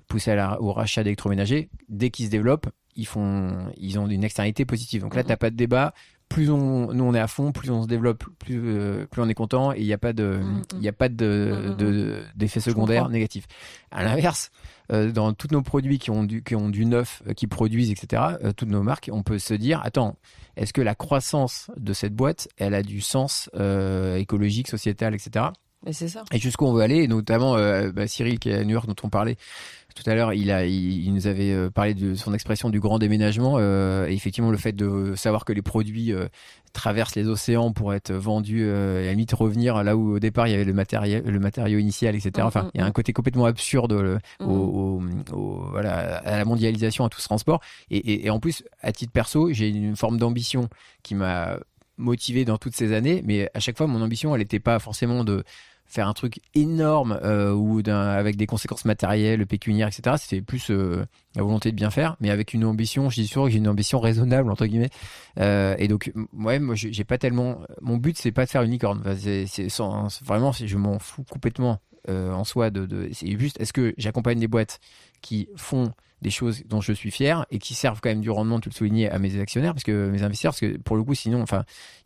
pousser au rachat d'électroménagers. Dès qu'ils se développent, ils ont une externalité positive. Donc là, t'as pas de débat. Nous on est à fond, plus on se développe, plus on est content, et il n'y a pas d'effet secondaire négatif. À l'inverse, dans tous nos produits qui ont du neuf, qui produisent, etc., toutes nos marques, on peut se dire, attends, est-ce que la croissance de cette boîte, elle a du sens écologique, sociétal, etc. Mais c'est ça. Et jusqu'où on veut aller, et notamment Cyril qui est à New York, dont on parlait tout à l'heure, il nous avait parlé de son expression du grand déménagement, et effectivement le fait de savoir que les produits traversent les océans pour être vendus et à la limite revenir là où au départ il y avait le matériau initial, etc. Enfin, il y a un côté complètement absurde à la mondialisation, à tout ce transport. Et en plus, à titre perso, j'ai une forme d'ambition qui m'a motivé dans toutes ces années, mais à chaque fois mon ambition, elle n'était pas forcément de faire un truc énorme avec des conséquences matérielles, pécuniaires, etc. C'était plus la volonté de bien faire, mais avec une ambition, je dis souvent que j'ai une ambition raisonnable, entre guillemets. Et donc, moi, j'ai pas tellement... Mon but, c'est pas de faire une licorne. Enfin, vraiment, je m'en fous complètement en soi. C'est juste, est-ce que j'accompagne des boîtes qui font des choses dont je suis fier et qui servent quand même du rendement, tu le soulignais, à mes actionnaires, mes investisseurs, parce que pour le coup, sinon,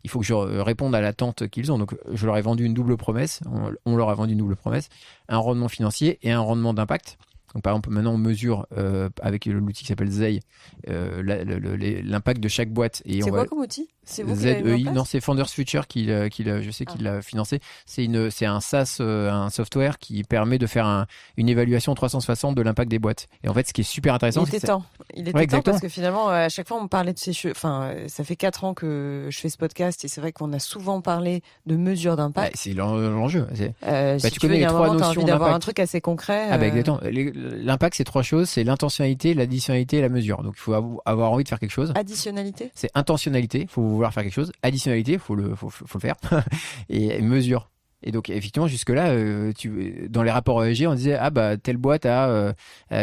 il faut que je réponde à l'attente qu'ils ont. Donc, je leur ai vendu une double promesse. On leur a vendu une double promesse, un rendement financier et un rendement d'impact. Donc, par exemple, maintenant, on mesure avec l'outil qui s'appelle ZEI l'impact de chaque boîte. C'est quoi comme outil? C'est vous qui ZEI, l'avez mis en place? non, c'est Founders Future je sais qu'il l'a financé. C'est un SaaS, un software qui permet de faire une évaluation 360 de l'impact des boîtes. Et en fait, ce qui est super intéressant, il était temps parce que finalement, à chaque fois, on me parlait de ça fait 4 ans que je fais ce podcast et c'est vrai qu'on a souvent parlé de mesures d'impact. C'est l'enjeu. Tu connais les 3 notions d'impact. D'avoir un truc assez concret. Exactement. L'impact, c'est 3 choses. C'est l'intentionnalité, l'additionnalité et la mesure. Donc, il faut avoir envie de faire quelque chose. Additionnalité? C'est intentionnalité. Il faut vouloir faire quelque chose. Additionnalité, faut le faire. Et mesure. Et donc, effectivement, jusque-là, dans les rapports ESG, on disait, telle boîte a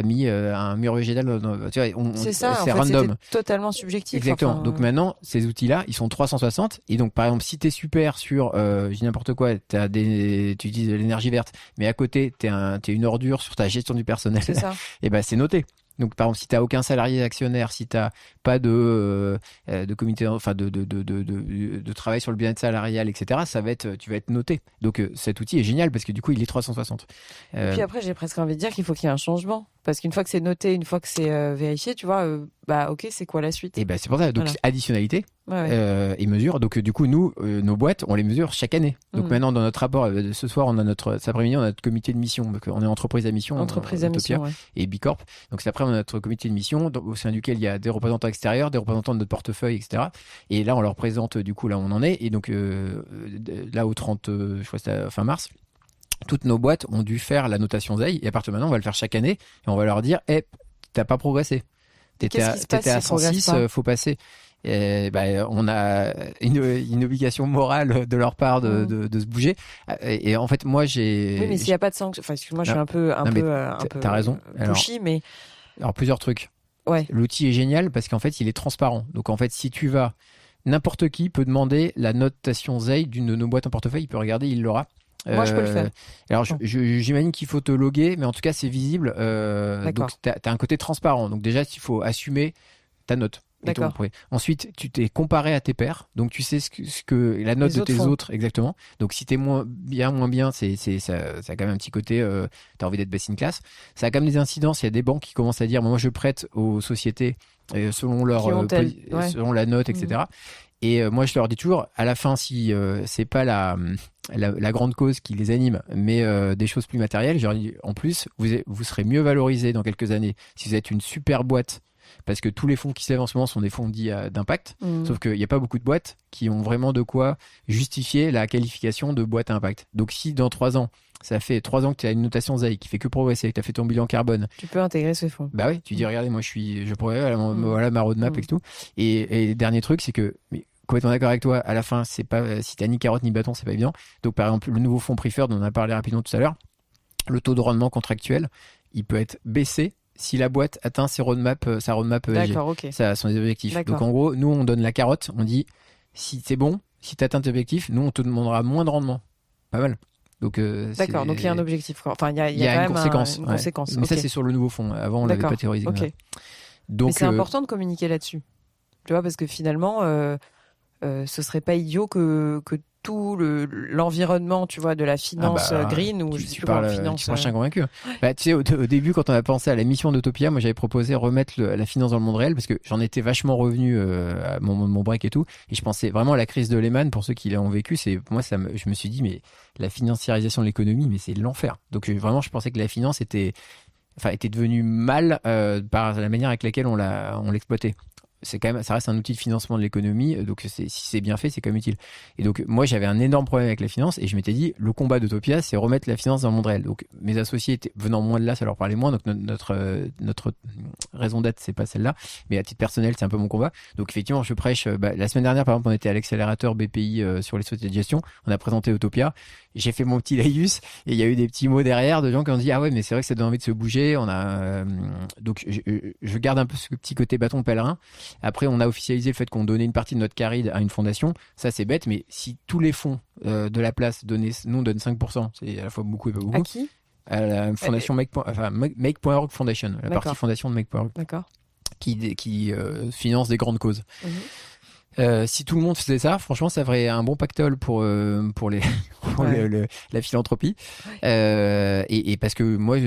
mis un mur végétal. Tu vois, c'est random. C'est totalement subjectif. Exactement. Donc maintenant, ces outils-là, ils sont 360. Et donc, par exemple, si t'es super sur, je dis n'importe quoi, tu utilises l'énergie verte, mais à côté, t'es une ordure sur ta gestion du personnel. C'est ça. Et c'est noté. Donc, par exemple, si tu n'as aucun salarié actionnaire, si tu n'as pas de comité, enfin de travail sur le bien-être salarial, etc., tu vas être noté. Donc, cet outil est génial parce que du coup, il est 360. Et puis après, j'ai presque envie de dire qu'il faut qu'il y ait un changement. Parce qu'une fois que c'est noté, une fois que c'est vérifié, tu vois, ok, c'est quoi la suite? Et c'est pour ça. Donc, additionnalité et mesure. Donc, du coup, nous, nos boîtes, on les mesure chaque année. Donc, maintenant, dans notre rapport, ce soir, cet après-midi, on a notre comité de mission. Donc, on est entreprise à mission. Et Bicorp. Donc, c'est après, on a notre comité de mission au sein duquel il y a des représentants extérieurs, des représentants de notre portefeuille, etc. Et là, on leur présente, du coup, là où on en est. Et donc, là, au 30, je crois que c'était fin mars, toutes nos boîtes ont dû faire la notation ZEI, et à partir de maintenant, on va le faire chaque année, et on va leur dire, t'as pas progressé. T'étais à 106, faut passer. On a une obligation morale de leur part de se bouger. Et en fait, moi, Oui, mais s'il n'y a pas de sanction, excuse-moi, je suis un peu t'as raison. Alors, plusieurs trucs. Ouais. L'outil est génial parce qu'en fait, il est transparent. Donc, en fait, si tu vas, n'importe qui peut demander la notation ZEI d'une de nos boîtes en portefeuille, il peut regarder, il l'aura. Moi, je peux le faire. Alors, j'imagine qu'il faut te loguer, mais en tout cas, c'est visible. Donc, tu as un côté transparent. Donc, déjà, il faut assumer ta note. D'accord. Ensuite, tu t'es comparé à tes pairs, donc tu sais ce que la note de tes autres, exactement. Donc si t'es moins bien, ça a quand même un petit côté, t'as envie d'être best in class. Ça a quand même des incidences. Il y a des banques qui commencent à dire, moi je prête aux sociétés selon selon la note, etc. Et moi je leur dis toujours, à la fin, si c'est pas la grande cause qui les anime, mais des choses plus matérielles, je leur dis, en plus, vous serez mieux valorisé dans quelques années si vous êtes une super boîte. Parce que tous les fonds qui se lèvent en ce moment sont des fonds dits d'impact. Sauf qu'il n'y a pas beaucoup de boîtes qui ont vraiment de quoi justifier la qualification de boîte à impact. Donc si dans 3 ans, ça fait 3 ans que tu as une notation ZAI qui fait que progresser, que tu as fait ton bilan carbone. Tu peux intégrer ces fonds. Bah oui, tu dis, regardez, moi je progresse, voilà ma roadmap et tout. Et dernier truc, c'est que, mais, complètement d'accord avec toi, à la fin, c'est pas, si t'as ni carotte ni bâton, c'est pas évident. Donc par exemple, le nouveau fonds Preferred, dont on a parlé rapidement tout à l'heure, le taux de rendement contractuel, il peut être baissé si la boîte atteint sa roadmap ESG, son objectifs. D'accord. Donc en gros, nous on donne la carotte, on dit si c'est bon, si tu atteins tes objectifs, nous on te demandera moins de rendement. Pas mal. Donc d'accord, donc il y a un objectif. Enfin, il y a quand une même conséquence. Une conséquence. Mais ça c'est sur le nouveau fonds. Avant on l'avait pas théorisé. Donc, mais c'est important de communiquer là-dessus. Tu vois, parce que finalement, ce serait pas idiot que tout l'environnement, tu vois, de la finance green ou tu parles un convaincu. Tu sais, au début, quand on a pensé à la mission d'Autopia, moi j'avais proposé remettre la finance dans le monde réel parce que j'en étais vachement revenu à mon break et tout, et je pensais vraiment à la crise de Lehman. Pour ceux qui l'ont vécu, je me suis dit, mais la financiarisation de l'économie, mais c'est l'enfer. Donc vraiment, je pensais que la finance était devenue mal par la manière avec laquelle on l'exploitait. C'est quand même, ça reste un outil de financement de l'économie, donc si c'est bien fait, c'est quand même utile. Et donc moi j'avais un énorme problème avec la finance et je m'étais dit, le combat d'Autopia, c'est remettre la finance dans le monde réel. Donc mes associés venant moins de là, ça leur parlait moins, donc notre raison d'être, c'est pas celle-là, mais à titre personnel, c'est un peu mon combat. Donc effectivement, je prêche. La semaine dernière, par exemple, on était à l'accélérateur BPI sur les sociétés de gestion, on a présenté Autopia, j'ai fait mon petit laïus et il y a eu des petits mots derrière de gens qui ont dit, ah ouais, mais c'est vrai que ça donne envie de se bouger. Donc je garde un peu ce petit côté bâton pèlerin. Après, on a officialisé le fait qu'on donnait une partie de notre caride à une fondation. Ça, c'est bête, mais si tous les fonds de la place nous on donne 5%, c'est à la fois beaucoup et pas beaucoup. À qui ? À la fondation Make.org Foundation, la partie fondation de Make.org. D'accord. Qui finance des grandes causes. Si tout le monde faisait ça, franchement, ça ferait un bon pactole pour la philanthropie. Et parce que moi,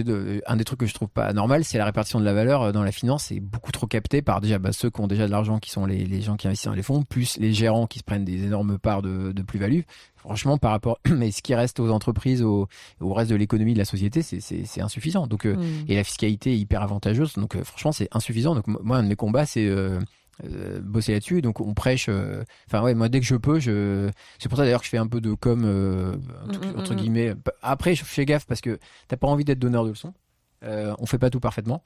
un des trucs que je trouve pas normal, c'est la répartition de la valeur dans la finance. C'est beaucoup trop capté par déjà ceux qui ont déjà de l'argent, qui sont les gens qui investissent dans les fonds, plus les gérants qui se prennent des énormes parts de plus-value. Franchement, par rapport, mais ce qui reste aux entreprises, au reste de l'économie de la société, c'est insuffisant. Donc, et la fiscalité est hyper avantageuse. Donc, franchement, c'est insuffisant. Donc, moi, un de mes combats, c'est bosser là-dessus. Donc, on prêche. Moi, dès que je peux, c'est pour ça d'ailleurs que je fais un peu de com, entre guillemets. Après, je fais gaffe parce que t'as pas envie d'être donneur de leçons. On fait pas tout parfaitement.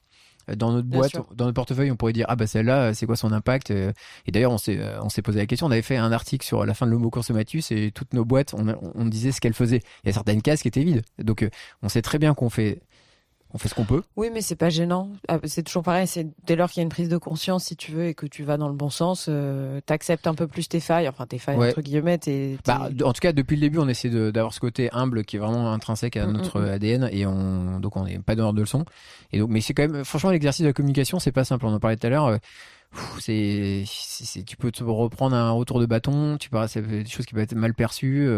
Dans notre boîte, dans notre portefeuille, on pourrait dire celle-là, c'est quoi son impact? Et d'ailleurs, on s'est posé la question. On avait fait un article sur la fin de l'Homo consummatus et toutes nos boîtes, on disait ce qu'elles faisaient. Il y a certaines cases qui étaient vides. Donc, on sait très bien qu'on fait ce qu'on peut. Oui, mais c'est pas gênant. C'est toujours pareil. C'est dès lors qu'il y a une prise de conscience, si tu veux, et que tu vas dans le bon sens, t'acceptes un peu plus tes failles, entre guillemets. En tout cas, depuis le début, on essaie d'avoir ce côté humble qui est vraiment intrinsèque à notre ADN, et donc on n'est pas donneur de leçons. Et donc, mais c'est quand même, franchement, l'exercice de la communication, c'est pas simple. On en parlait tout à l'heure. Tu peux te reprendre un retour de bâton, c'est des choses qui peuvent être mal perçues.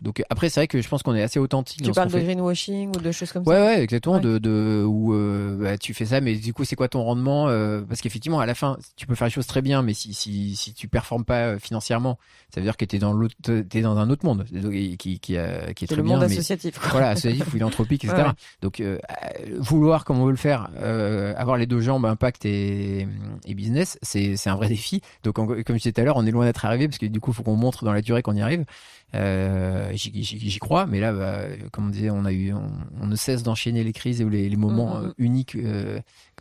Donc après, c'est vrai que je pense qu'on est assez authentique. Tu parles de greenwashing ou de choses comme ça. Ouais, exactement. Où tu fais ça, mais du coup, c'est quoi ton rendement? Parce qu'effectivement, à la fin, tu peux faire les choses très bien, mais si tu performes pas financièrement, ça veut dire que t'es dans un autre monde qui est très le bien. Monde associatif. Voilà, associatif, philanthropique, etc. Ouais. Donc, vouloir, comme on veut le faire, avoir les deux jambes, impact et business, c'est un vrai défi. Donc, comme je disais tout à l'heure, on est loin d'être arrivé parce que du coup, il faut qu'on montre dans la durée qu'on y arrive. J'y crois, mais là, comme on disait, on ne cesse d'enchaîner les crises et les moments uniques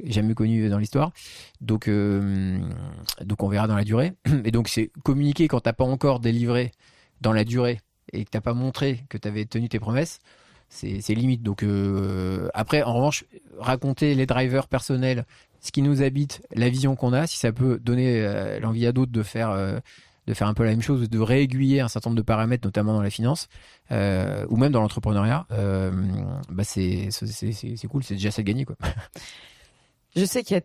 jamais connus dans l'histoire. Donc, on verra dans la durée. Et donc, c'est communiquer quand t'as pas encore délivré dans la durée et que t'as pas montré que t'avais tenu tes promesses. C'est limite. Donc après, en revanche, raconter les drivers personnels, ce qui nous habite, la vision qu'on a, si ça peut donner l'envie à d'autres de faire un peu la même chose, de réaiguiller un certain nombre de paramètres, notamment dans la finance ou même dans l'entrepreneuriat, c'est cool, c'est déjà ça de gagner, quoi. Je sais qu'il y a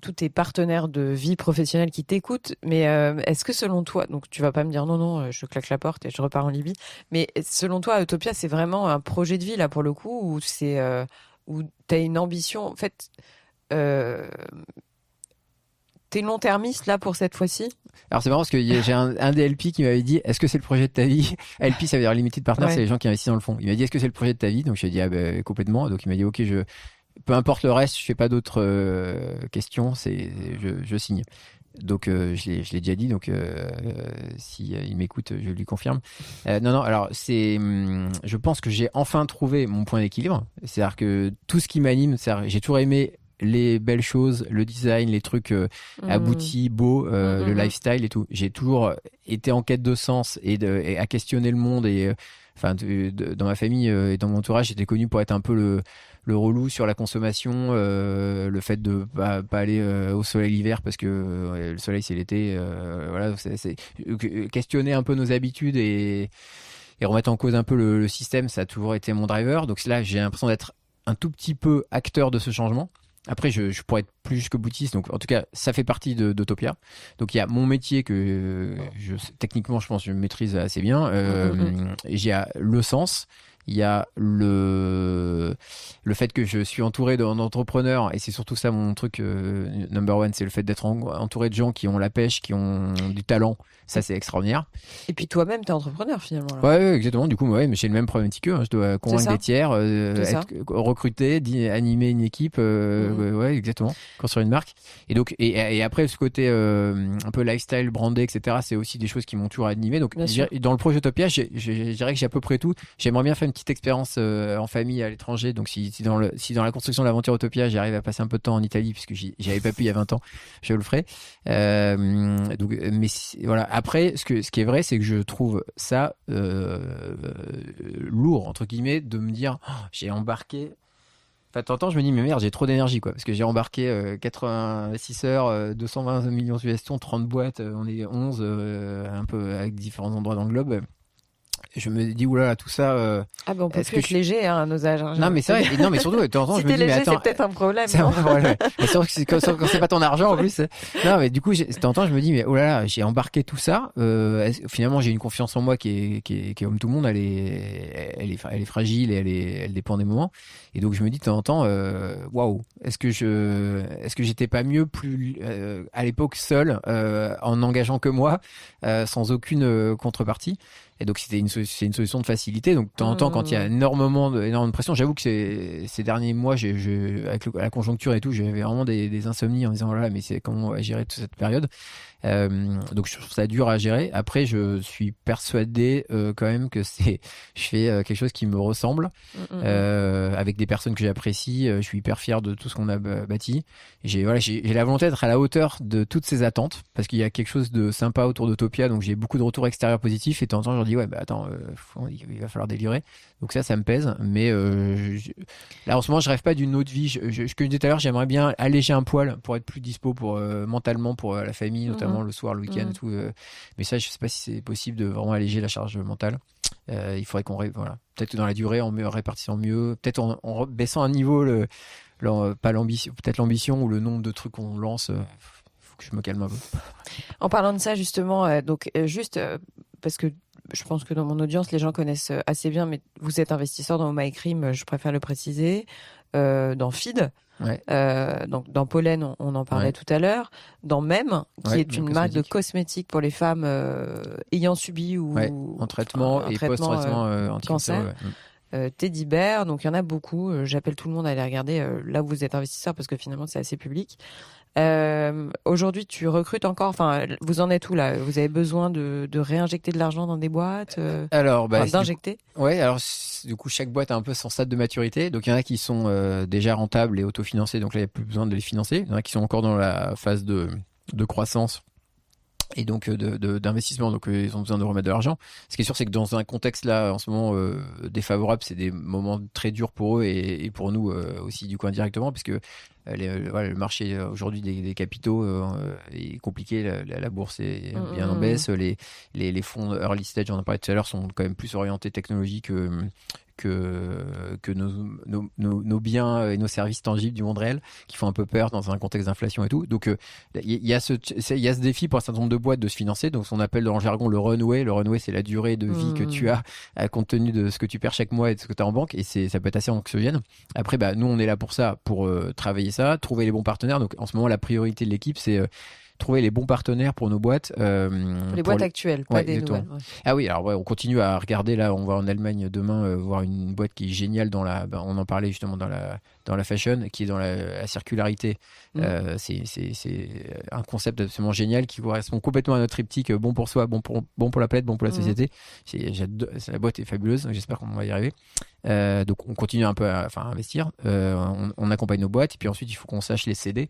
tous tes partenaires de vie professionnelle qui t'écoutent, mais est-ce que selon toi, donc tu vas pas me dire non, je claque la porte et je repars en Libye, mais selon toi, Utopia, c'est vraiment un projet de vie là pour le coup, ou où t'as une ambition, en fait, t'es long-termiste là pour cette fois-ci? Alors c'est marrant parce que j'ai un des LP qui m'avait dit est-ce que c'est le projet de ta vie? LP ça veut dire Limited Partner, c'est les gens qui investissent dans le fond. Il m'a dit est-ce que c'est le projet de ta vie? Donc je lui ai dit complètement. Donc il m'a dit ok, peu importe le reste, je fais pas d'autres questions, je signe. Donc je l'ai déjà dit, donc si il m'écoute, je lui confirme. Non, alors je pense que j'ai enfin trouvé mon point d'équilibre. C'est-à-dire que tout ce qui m'anime, j'ai toujours aimé les belles choses, le design, les trucs aboutis, beaux, le lifestyle et tout. J'ai toujours été en quête de sens et à questionner le monde et dans ma famille et dans mon entourage, j'étais connu pour être un peu le relou sur la consommation, le fait de pas aller au soleil l'hiver parce que le soleil c'est l'été, voilà, c'est questionner un peu nos habitudes et remettre en cause un peu le système, ça a toujours été mon driver. Donc là, j'ai l'impression d'être un tout petit peu acteur de ce changement. Après, je pourrais être plus que boutiste, donc en tout cas, ça fait partie d'Utopia. Donc il y a mon métier que techniquement, je pense, je maîtrise assez bien. Il y a le sens. Il y a le fait que je suis entouré d'entrepreneurs et c'est surtout ça mon truc number one, c'est le fait d'être entouré de gens qui ont la pêche, qui ont du talent. Ça, c'est extraordinaire. Et puis toi-même, t'es entrepreneur finalement. Là. Ouais, exactement. Du coup, mais j'ai le même problématique qu'eux. Je dois convaincre des tiers, recruter, animer une équipe. Ouais, exactement. Construire une marque. Et donc, et après, ce côté un peu lifestyle, brandé, etc., c'est aussi des choses qui m'ont toujours animé. Donc, dans le projet Utopia, je dirais que j'ai à peu près tout. J'aimerais bien faire une petite expérience en famille à l'étranger. Donc, si dans la construction de l'aventure Utopia, j'arrive à passer un peu de temps en Italie, puisque j'y avais pas pu il y a 20 ans, je le ferai. Donc, mais voilà. Après, ce qui est vrai, c'est que je trouve ça lourd, entre guillemets, de me dire j'ai embarqué. Enfin, t'entends, je me dis mais merde, j'ai trop d'énergie quoi, parce que j'ai embarqué 86 heures, 220 millions de suggestions, 30 boîtes, on est 11, un peu avec différents endroits dans le globe. Je me dis oulala, tout ça. On peut plus être léger à nos âges. Non mais c'est vrai. Non mais surtout, de temps en temps, si je me dis mais attends, c'est peut-être un problème. C'est un problème. Mais quand c'est pas ton argent en plus. Non mais du coup, de temps en temps, je me dis mais oulala, j'ai embarqué tout ça. Finalement, j'ai une confiance en moi qui est comme tout le monde. Elle est fragile et elle dépend des moments. Et donc je me dis de temps en temps, waouh, est-ce que j'étais pas mieux plus à l'époque seul en engageant que moi, sans aucune contrepartie. Et donc c'est une solution de facilité. Donc de temps en temps, quand il y a énormément de pression, j'avoue que ces derniers mois, avec la conjoncture et tout, j'avais vraiment des insomnies en disant voilà, mais c'est comment on va gérer toute cette période. Donc je trouve ça dur à gérer. Après, je suis persuadé quand même que je fais quelque chose qui me ressemble, avec des personnes que j'apprécie. Je suis hyper fier de tout ce qu'on a bâti. J'ai la volonté d'être à la hauteur de toutes ces attentes, parce qu'il y a quelque chose de sympa autour d'Utopia. Donc j'ai beaucoup de retours extérieurs positifs et de temps en temps je leur dis ouais bah attends, il va falloir délivrer. Donc ça me pèse. Mais là en ce moment je rêve pas d'une autre vie. Ce que je disais tout à l'heure, j'aimerais bien alléger un poil pour être plus dispo pour mentalement pour la famille notamment. Le soir, le week-end et tout. Mais ça, je sais pas si c'est possible de vraiment alléger la charge mentale. Il faudrait peut-être que dans la durée, en répartissant mieux, peut-être en baissant un niveau, pas l'ambition, peut-être l'ambition ou le nombre de trucs qu'on lance. Faut que je me calme un peu. En parlant de ça, justement, parce que je pense que dans mon audience, les gens connaissent assez bien, mais vous êtes investisseur dans MyCrim, je préfère le préciser, dans Feed. Ouais. Donc dans Pollen, on en parlait tout à l'heure, dans Meme, qui est une marque de cosmétiques pour les femmes ayant subi ou en traitement et post-traitement anti-cancer. Teddy Bear, donc il y en a beaucoup. J'appelle tout le monde à aller regarder là où vous êtes investisseur parce que finalement c'est assez public. Aujourd'hui, tu recrutes encore. Enfin, vous en êtes où là? Vous avez besoin de réinjecter de l'argent dans des boîtes d'injecter? Alors du coup, chaque boîte a un peu son stade de maturité. Donc il y en a qui sont déjà rentables et autofinancés. Donc là, il n'y a plus besoin de les financer. Il y en a qui sont encore dans la phase de croissance et donc d'investissement, donc ils ont besoin de remettre de l'argent. Ce qui est sûr, c'est que dans un contexte là en ce moment défavorable, c'est des moments très durs pour eux et pour nous aussi du coup indirectement, puisque le marché aujourd'hui des capitaux est compliqué, la bourse est bien en baisse, les fonds early stage, on en parlait tout à l'heure, sont quand même plus orientés technologie que que nos biens et nos services tangibles du monde réel, qui font un peu peur dans un contexte d'inflation et tout. Donc il y a ce défi pour un certain nombre de boîtes de se financer, donc ce qu'on appelle dans le jargon le runway. Le runway, c'est la durée de vie que tu as compte tenu de ce que tu perds chaque mois et de ce que tu as en banque, et ça peut être assez anxiogène. Après, nous on est là pour ça, pour travailler ça, trouver les bons partenaires. Donc en ce moment, la priorité de l'équipe, c'est trouver les bons partenaires pour nos boîtes. Les boîtes actuelles, pas des nouvelles. Ouais. Ah oui, alors on continue à regarder. Là, on va en Allemagne demain voir une boîte qui est géniale on en parlait justement dans la fashion, qui est dans la circularité. C'est un concept absolument génial qui correspond complètement à notre triptyque bon pour soi, bon pour la planète, bon pour la société. La boîte est fabuleuse, j'espère qu'on va y arriver. Donc on continue un peu à investir. On accompagne nos boîtes, et puis ensuite il faut qu'on sache les céder.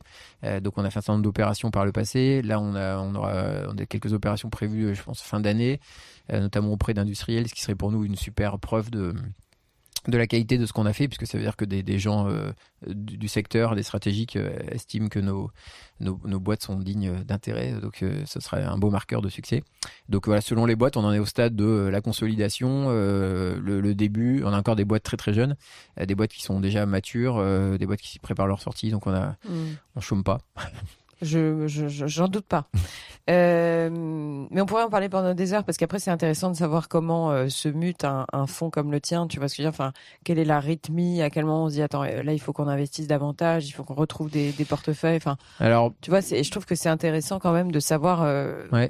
Donc on a fait un certain nombre d'opérations par le passé. Là on a quelques opérations prévues, je pense, fin d'année, notamment auprès d'industriels, ce qui serait pour nous une super preuve de la qualité de ce qu'on a fait, puisque ça veut dire que des gens du secteur, des stratégiques, estiment que nos boîtes sont dignes d'intérêt. Donc ce serait un beau marqueur de succès. Donc voilà, selon les boîtes, on en est au stade de la consolidation, le début. On a encore des boîtes très très jeunes, des boîtes qui sont déjà matures, des boîtes qui préparent leur sortie. Donc on chôme pas. J'en doute pas. Mais on pourrait en parler pendant des heures, parce qu'après c'est intéressant de savoir comment se mute un fonds comme le tien. Tu vois ce que je veux dire ? Enfin, quelle est la rythmie ? À quel moment on se dit attends, là il faut qu'on investisse davantage, il faut qu'on retrouve des portefeuilles. Enfin, alors tu vois, je trouve que c'est intéressant quand même de savoir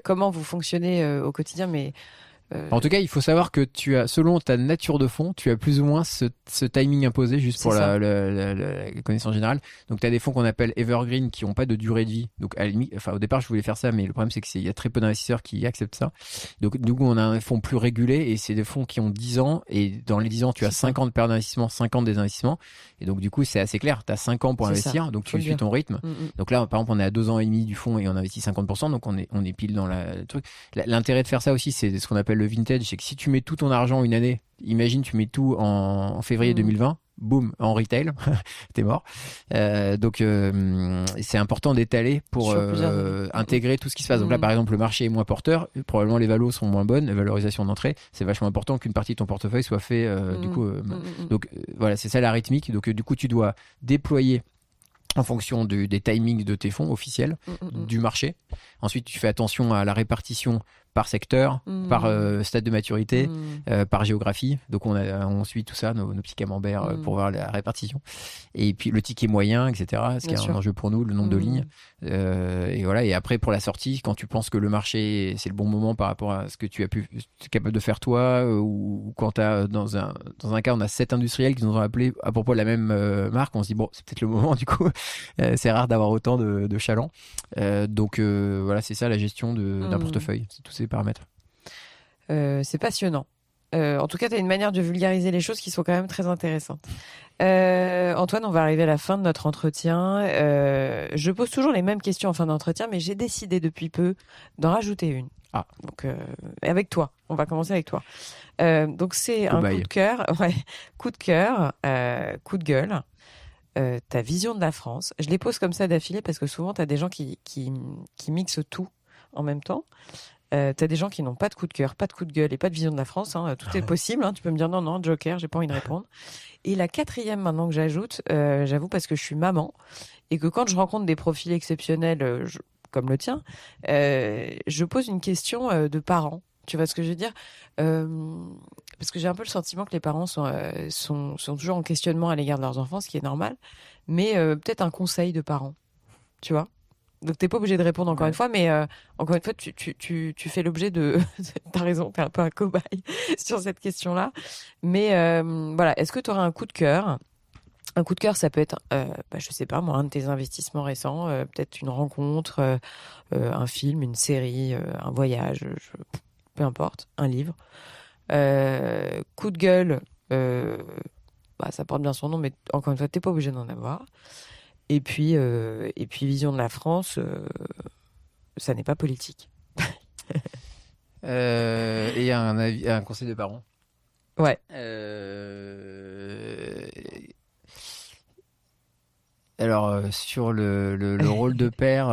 comment vous fonctionnez au quotidien, mais en tout cas, il faut savoir que selon ta nature de fonds, tu as plus ou moins ce timing imposé, juste pour la connaissance générale. Donc, tu as des fonds qu'on appelle evergreen, qui n'ont pas de durée de vie. Donc, à la limite, au départ, je voulais faire ça, mais le problème, c'est qu'il y a très peu d'investisseurs qui acceptent ça. Donc, du coup, on a un fonds plus régulé, et c'est des fonds qui ont 10 ans, et dans les 10 ans, tu as 5 ans de perte d'investissement, 5 ans de désinvestissement. Et donc, du coup, c'est assez clair. Tu as 5 ans pour investir, donc tu suis ton rythme. Donc là, par exemple, on est à 2 ans et demi du fonds et on investit 50%, donc on est pile dans le truc. L'intérêt de faire ça aussi, c'est ce qu'on appelle le vintage, c'est que si tu mets tout ton argent une année, imagine tu mets tout en février 2020, boum, en retail, t'es mort. Donc c'est important d'étaler pour intégrer tout ce qui se passe. Donc là, par exemple, le marché est moins porteur, probablement les valos sont moins bonnes, la valorisation d'entrée, c'est vachement important qu'une partie de ton portefeuille soit fait donc voilà, c'est ça la rythmique. Donc du coup, tu dois déployer en fonction des timings de tes fonds officiels, du marché. Ensuite, tu fais attention à la répartition par secteur, par stade de maturité, par géographie. Donc on suit tout ça, nos petits camemberts, pour voir la répartition. Et puis le ticket moyen, etc. Ce qui est un enjeu pour nous, le nombre de lignes. Et voilà. Et après, pour la sortie, quand tu penses que le marché, c'est le bon moment par rapport à ce que tu es capable de faire toi, ou quand dans un cas, on a 7 industriels qui nous ont appelé à propos de la même marque, on se dit bon, c'est peut-être le moment du coup. C'est rare d'avoir autant de chalands. Donc voilà, c'est ça la gestion d'un portefeuille. C'est tous ces paramètres. C'est passionnant. En tout cas, tu as une manière de vulgariser les choses qui sont quand même très intéressantes. Antoine, on va arriver à la fin de notre entretien. Je pose toujours les mêmes questions en fin d'entretien, mais j'ai décidé depuis peu d'en rajouter une. Ah. Donc, avec toi. On va commencer avec toi. Donc, c'est un coup de cœur. Ouais, coup de cœur, coup de gueule. Ta vision de la France. Je les pose comme ça d'affilée parce que souvent, tu as des gens qui mixent tout en même temps. T'as des gens qui n'ont pas de coup de cœur, pas de coup de gueule et pas de vision de la France. Tout est possible. Tu peux me dire non, Joker, j'ai pas envie de répondre. Et la quatrième maintenant que j'ajoute, j'avoue parce que je suis maman et que quand je rencontre des profils exceptionnels comme le tien, je pose une question de parents. Tu vois ce que je veux dire ? Parce que j'ai un peu le sentiment que les parents sont toujours en questionnement à l'égard de leurs enfants, ce qui est normal. Mais peut-être un conseil de parents, tu vois ? Donc t'es pas obligé de répondre encore une fois, mais encore une fois, tu fais l'objet de... T'as raison, t'es un peu un cobaye sur cette question-là. Mais voilà, est-ce que tu auras un coup de cœur ? Un coup de cœur, ça peut être, je sais pas moi, un de tes investissements récents, peut-être une rencontre, un film, une série, un voyage, peu importe, un livre. Coup de gueule, ça porte bien son nom, mais encore une fois, t'es pas obligé d'en avoir. Et puis vision de la France, ça n'est pas politique. Et un conseil de parents. Ouais. Alors sur le rôle de père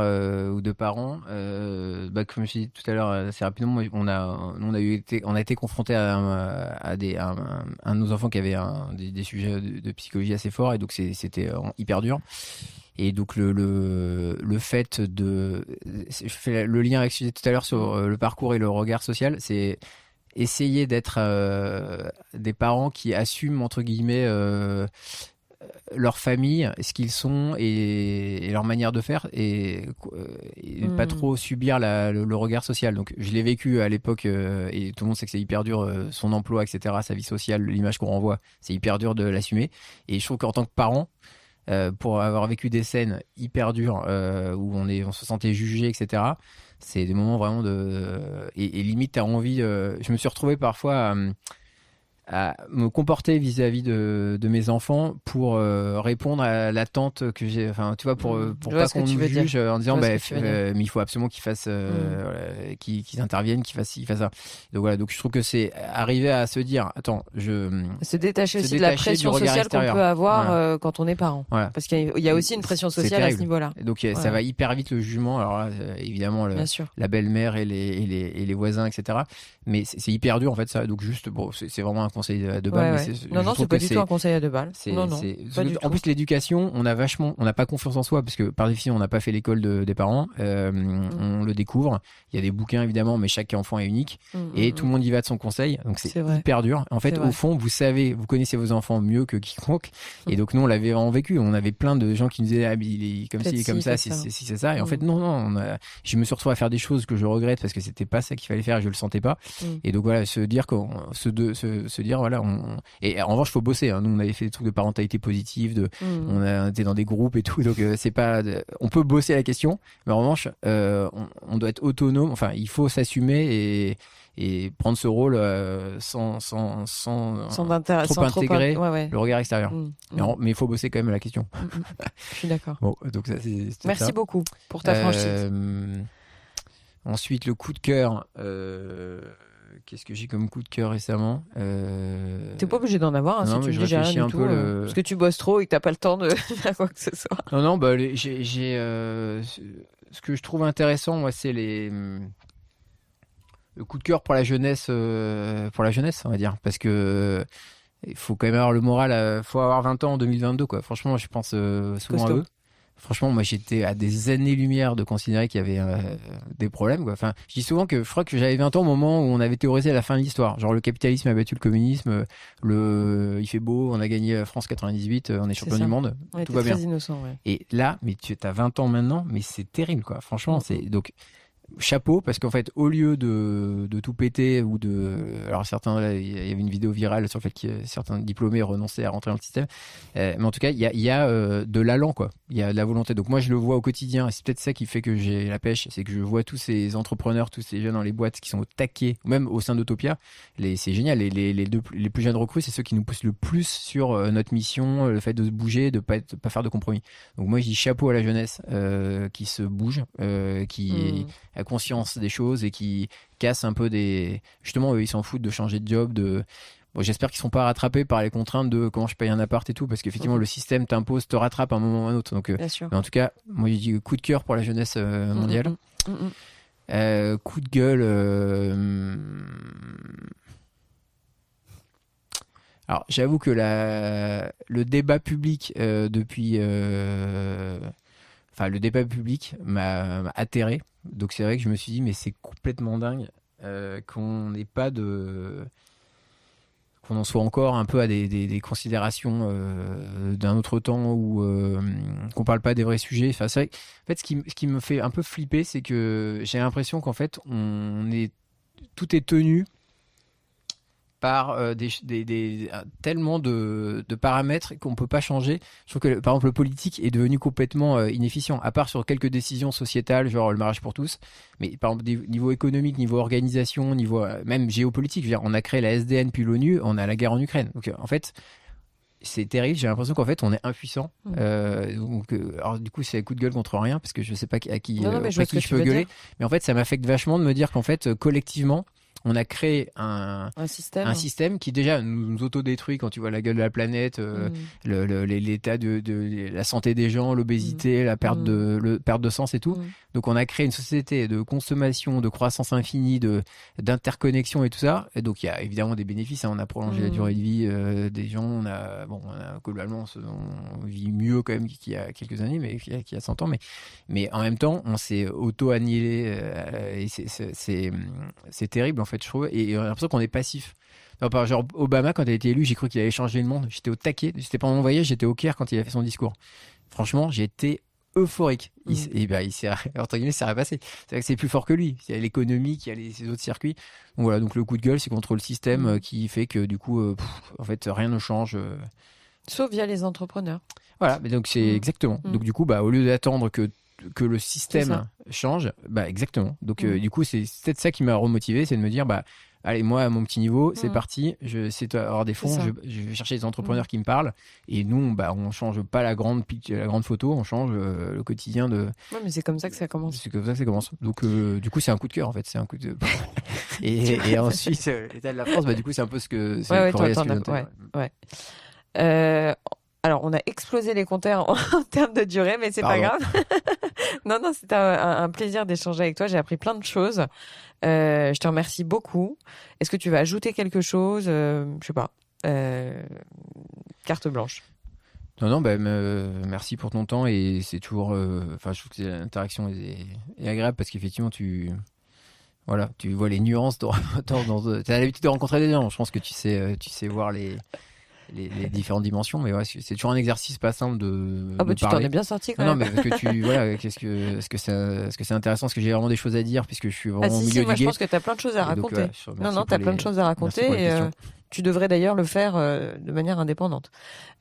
ou de parent, comme je dis tout à l'heure assez rapidement, on a été confronté à un de nos enfants qui avait des sujets de psychologie assez forts, et donc c'était hyper dur. Et donc le fait de, je fais le lien avec ce que je disais tout à l'heure sur le parcours et le regard social, c'est essayer d'être des parents qui assument entre guillemets leur famille, ce qu'ils sont et leur manière de faire, et pas trop subir le regard social. Donc je l'ai vécu à l'époque, et tout le monde sait que c'est hyper dur, son emploi, etc., sa vie sociale, l'image qu'on renvoie, c'est hyper dur de l'assumer. Et je trouve qu'en tant que parent, pour avoir vécu des scènes hyper dures où on se sentait jugé, etc., c'est des moments vraiment et limite t'as envie, je me suis retrouvé parfois à me comporter vis-à-vis de mes enfants pour répondre à l'attente que j'ai, enfin tu vois, pour pas qu'on nous juge en disant mais il faut absolument qu'ils fassent qu'ils interviennent, qu'ils fassent ci, qu'ils fassent ça. Donc voilà, donc je trouve que c'est arriver à se dire attends, se détacher aussi de la pression sociale qu'on peut avoir quand on est parent, parce qu'il y a aussi une pression sociale à ce niveau-là. Donc ça va hyper vite le jugement. Alors là, évidemment la belle-mère et les voisins, etc., mais c'est hyper dur en fait ça. Donc juste c'est vraiment un conseil de balle. Non, c'est pas du tout un conseil à deux balles. En plus, l'éducation, on n'a pas confiance en soi, parce que par définition, on n'a pas fait l'école des parents. On le découvre. Il y a des bouquins évidemment, mais chaque enfant est unique et tout le monde y va de son conseil. Donc c'est hyper dur. En fait, au fond, vous connaissez vos enfants mieux que quiconque. Et donc nous, on l'avait vraiment vécu. On avait plein de gens qui nous disaient il est comme ci, comme ça, c'est ça. Et en fait, non. Je me suis retrouvé à faire des choses que je regrette parce que c'était pas ça qu'il fallait faire et je le sentais pas. Et donc voilà, se dire voilà, et en revanche, faut bosser. Nous, on avait fait des trucs de parentalité positive, on était dans des groupes et tout, donc c'est pas. On peut bosser la question, mais en revanche, on doit être autonome. Enfin, il faut s'assumer et prendre ce rôle sans trop intégrer le regard extérieur. Mais il faut bosser quand même la question. Je suis d'accord. Bon, donc ça, merci ça. beaucoup pour ta franchise. Ensuite, le coup de cœur. Qu'est-ce que j'ai comme coup de cœur récemment T'es pas obligé d'en avoir, si tu me dis j'ai rien du tout. Parce que tu bosses trop et que t'as pas le temps de faire quoi que ce soit. Non, j'ai ce que je trouve intéressant, moi, c'est le coup de cœur pour la jeunesse, on va dire, parce que il faut quand même avoir le moral. Faut avoir 20 ans en 2022, quoi. Franchement, je pense souvent à eux. Franchement, moi, j'étais à des années-lumière de considérer qu'il y avait des problèmes, quoi. Enfin, je dis souvent que je crois que j'avais 20 ans au moment où on avait théorisé la fin de l'histoire. Genre, le capitalisme a battu le communisme, il fait beau, on a gagné France 98, on est champion du monde, tout va bien. Très innocent, Et là, mais tu as 20 ans maintenant, mais c'est terrible, quoi. Franchement, donc chapeau, parce qu'en fait, au lieu de tout péter ou alors certains, là, il y avait une vidéo virale sur le fait que certains diplômés renonçaient à rentrer dans le système, mais en tout cas, il y a de l'allant, quoi. Il y a de la volonté. Donc moi, je le vois au quotidien, et c'est peut-être ça qui fait que j'ai la pêche, c'est que je vois tous ces entrepreneurs, tous ces jeunes dans les boîtes qui sont au taquet, même au sein d'Utopia. C'est génial. Les plus jeunes recrues, c'est ceux qui nous poussent le plus sur notre mission, le fait de se bouger, de pas faire de compromis. Donc moi, je dis chapeau à la jeunesse qui se bouge, qui a conscience des choses et qui casse un peu justement, eux, ils s'en foutent de changer de job, Bon, j'espère qu'ils ne sont pas rattrapés par les contraintes de comment je paye un appart et tout, parce qu'effectivement, le système te rattrape à un moment ou à un autre. Donc, mais en tout cas, moi, je dis coup de cœur pour la jeunesse mondiale. Coup de gueule. Alors, j'avoue que le débat public depuis. Enfin, le débat public m'a atterré. Donc, c'est vrai que je me suis dit, mais c'est complètement dingue qu'on n'ait pas qu'on en soit encore un peu à des considérations d'un autre temps ou qu'on parle pas des vrais sujets. Enfin, c'est vrai. En fait, ce qui me fait un peu flipper, c'est que j'ai l'impression qu'en fait, tout est tenu par tellement de paramètres qu'on peut pas changer. Je trouve que par exemple le politique est devenu complètement inefficient, à part sur quelques décisions sociétales, genre le mariage pour tous, mais par exemple niveau économique, niveau organisation, niveau même géopolitique, je veux dire, on a créé la SDN puis l'ONU, on a la guerre en Ukraine. Donc en fait c'est terrible, j'ai l'impression qu'en fait on est impuissant. Alors du coup c'est un coup de gueule contre rien, parce que je sais pas à qui je peux gueuler, mais en fait ça m'affecte vachement de me dire qu'en fait collectivement on a créé un système qui déjà nous autodétruit quand tu vois la gueule de la planète, l'état de la santé des gens, l'obésité, la perte de sens et tout. Donc on a créé une société de consommation, de croissance infinie, d'interconnexion et tout ça. Et donc il y a évidemment des bénéfices. On a prolongé la durée de vie des gens. On a globalement on vit mieux quand même qu'il y a quelques années, mais qu'il y a 100 ans. Mais en même temps, on s'est auto-annihilé et c'est terrible en fait, je trouve. Et on a l'impression qu'on est passif. Genre Obama, quand il a été élu, j'ai cru qu'il allait changer le monde. J'étais au taquet. C'était pendant mon voyage, j'étais au Caire quand il a fait son discours. Franchement, j'ai été euphorique. Il s'est entre guillemets, ça a passé. C'est vrai que c'est plus fort que lui. Il y a l'économie, il y a ces autres circuits. Donc voilà, donc le coup de gueule, c'est contre le système qui fait que du coup, en fait, rien ne change. Sauf via les entrepreneurs. Voilà, mais donc c'est exactement. Donc du coup, au lieu d'attendre que le système change, exactement. Donc du coup, c'est peut-être ça qui m'a remotivé, c'est de me dire, allez, moi, à mon petit niveau, c'est parti. C'est avoir des fonds. Je vais chercher des entrepreneurs qui me parlent. Et nous, on change pas la grande photo, on change le quotidien de. Ouais, mais c'est comme ça que ça commence. C'est comme ça que ça commence. Donc, du coup, c'est un coup de cœur, en fait. C'est un coup de. et ensuite, l'état de la France, du coup, c'est un peu ce que. Alors, on a explosé les compteurs en termes de durée, mais c'est pas grave. Non, c'était un plaisir d'échanger avec toi. J'ai appris plein de choses. Je te remercie beaucoup. Est-ce que tu vas ajouter quelque chose? Je sais pas. Carte blanche. Non, merci pour ton temps et c'est toujours. Je trouve que l'interaction est agréable parce qu'effectivement, tu vois les nuances. Tu as l'habitude de rencontrer des gens. Je pense que tu sais voir les différentes dimensions, mais c'est toujours un exercice pas simple de tu parler. t'en es bien sorti quand même. Non, mais parce que est-ce que c'est intéressant, est-ce que j'ai vraiment des choses à dire puisque je suis vraiment au milieu du moi, guet. Je pense que tu as plein de choses à raconter. Tu as plein de choses à raconter et tu devrais d'ailleurs le faire de manière indépendante.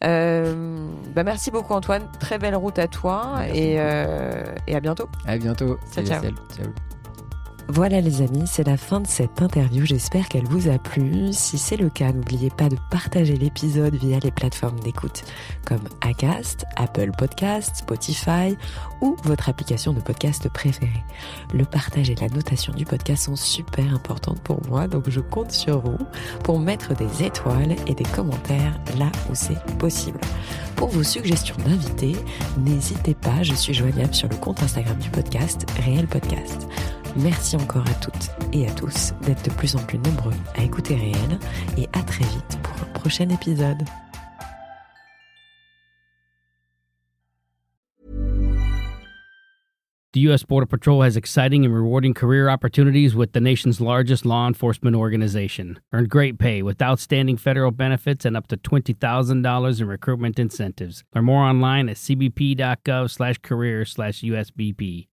Merci beaucoup Antoine, très belle route à toi et à bientôt. À bientôt. Ciao. Voilà les amis, c'est la fin de cette interview, j'espère qu'elle vous a plu. Si c'est le cas, n'oubliez pas de partager l'épisode via les plateformes d'écoute comme Acast, Apple Podcasts, Spotify ou votre application de podcast préférée. Le partage et la notation du podcast sont super importantes pour moi, donc je compte sur vous pour mettre des étoiles et des commentaires là où c'est possible. Pour vos suggestions d'invités, n'hésitez pas, je suis joignable sur le compte Instagram du podcast, Réel Podcast. Merci encore à toutes et à tous d'être de plus en plus nombreux à écouter Réel et à très vite pour un prochain épisode. The U.S. Border Patrol has exciting and rewarding career opportunities with the nation's largest law enforcement organization. Earn great pay with outstanding federal benefits and up to $20,000 in recruitment incentives. Learn more online at cbp.gov/careers/USBP.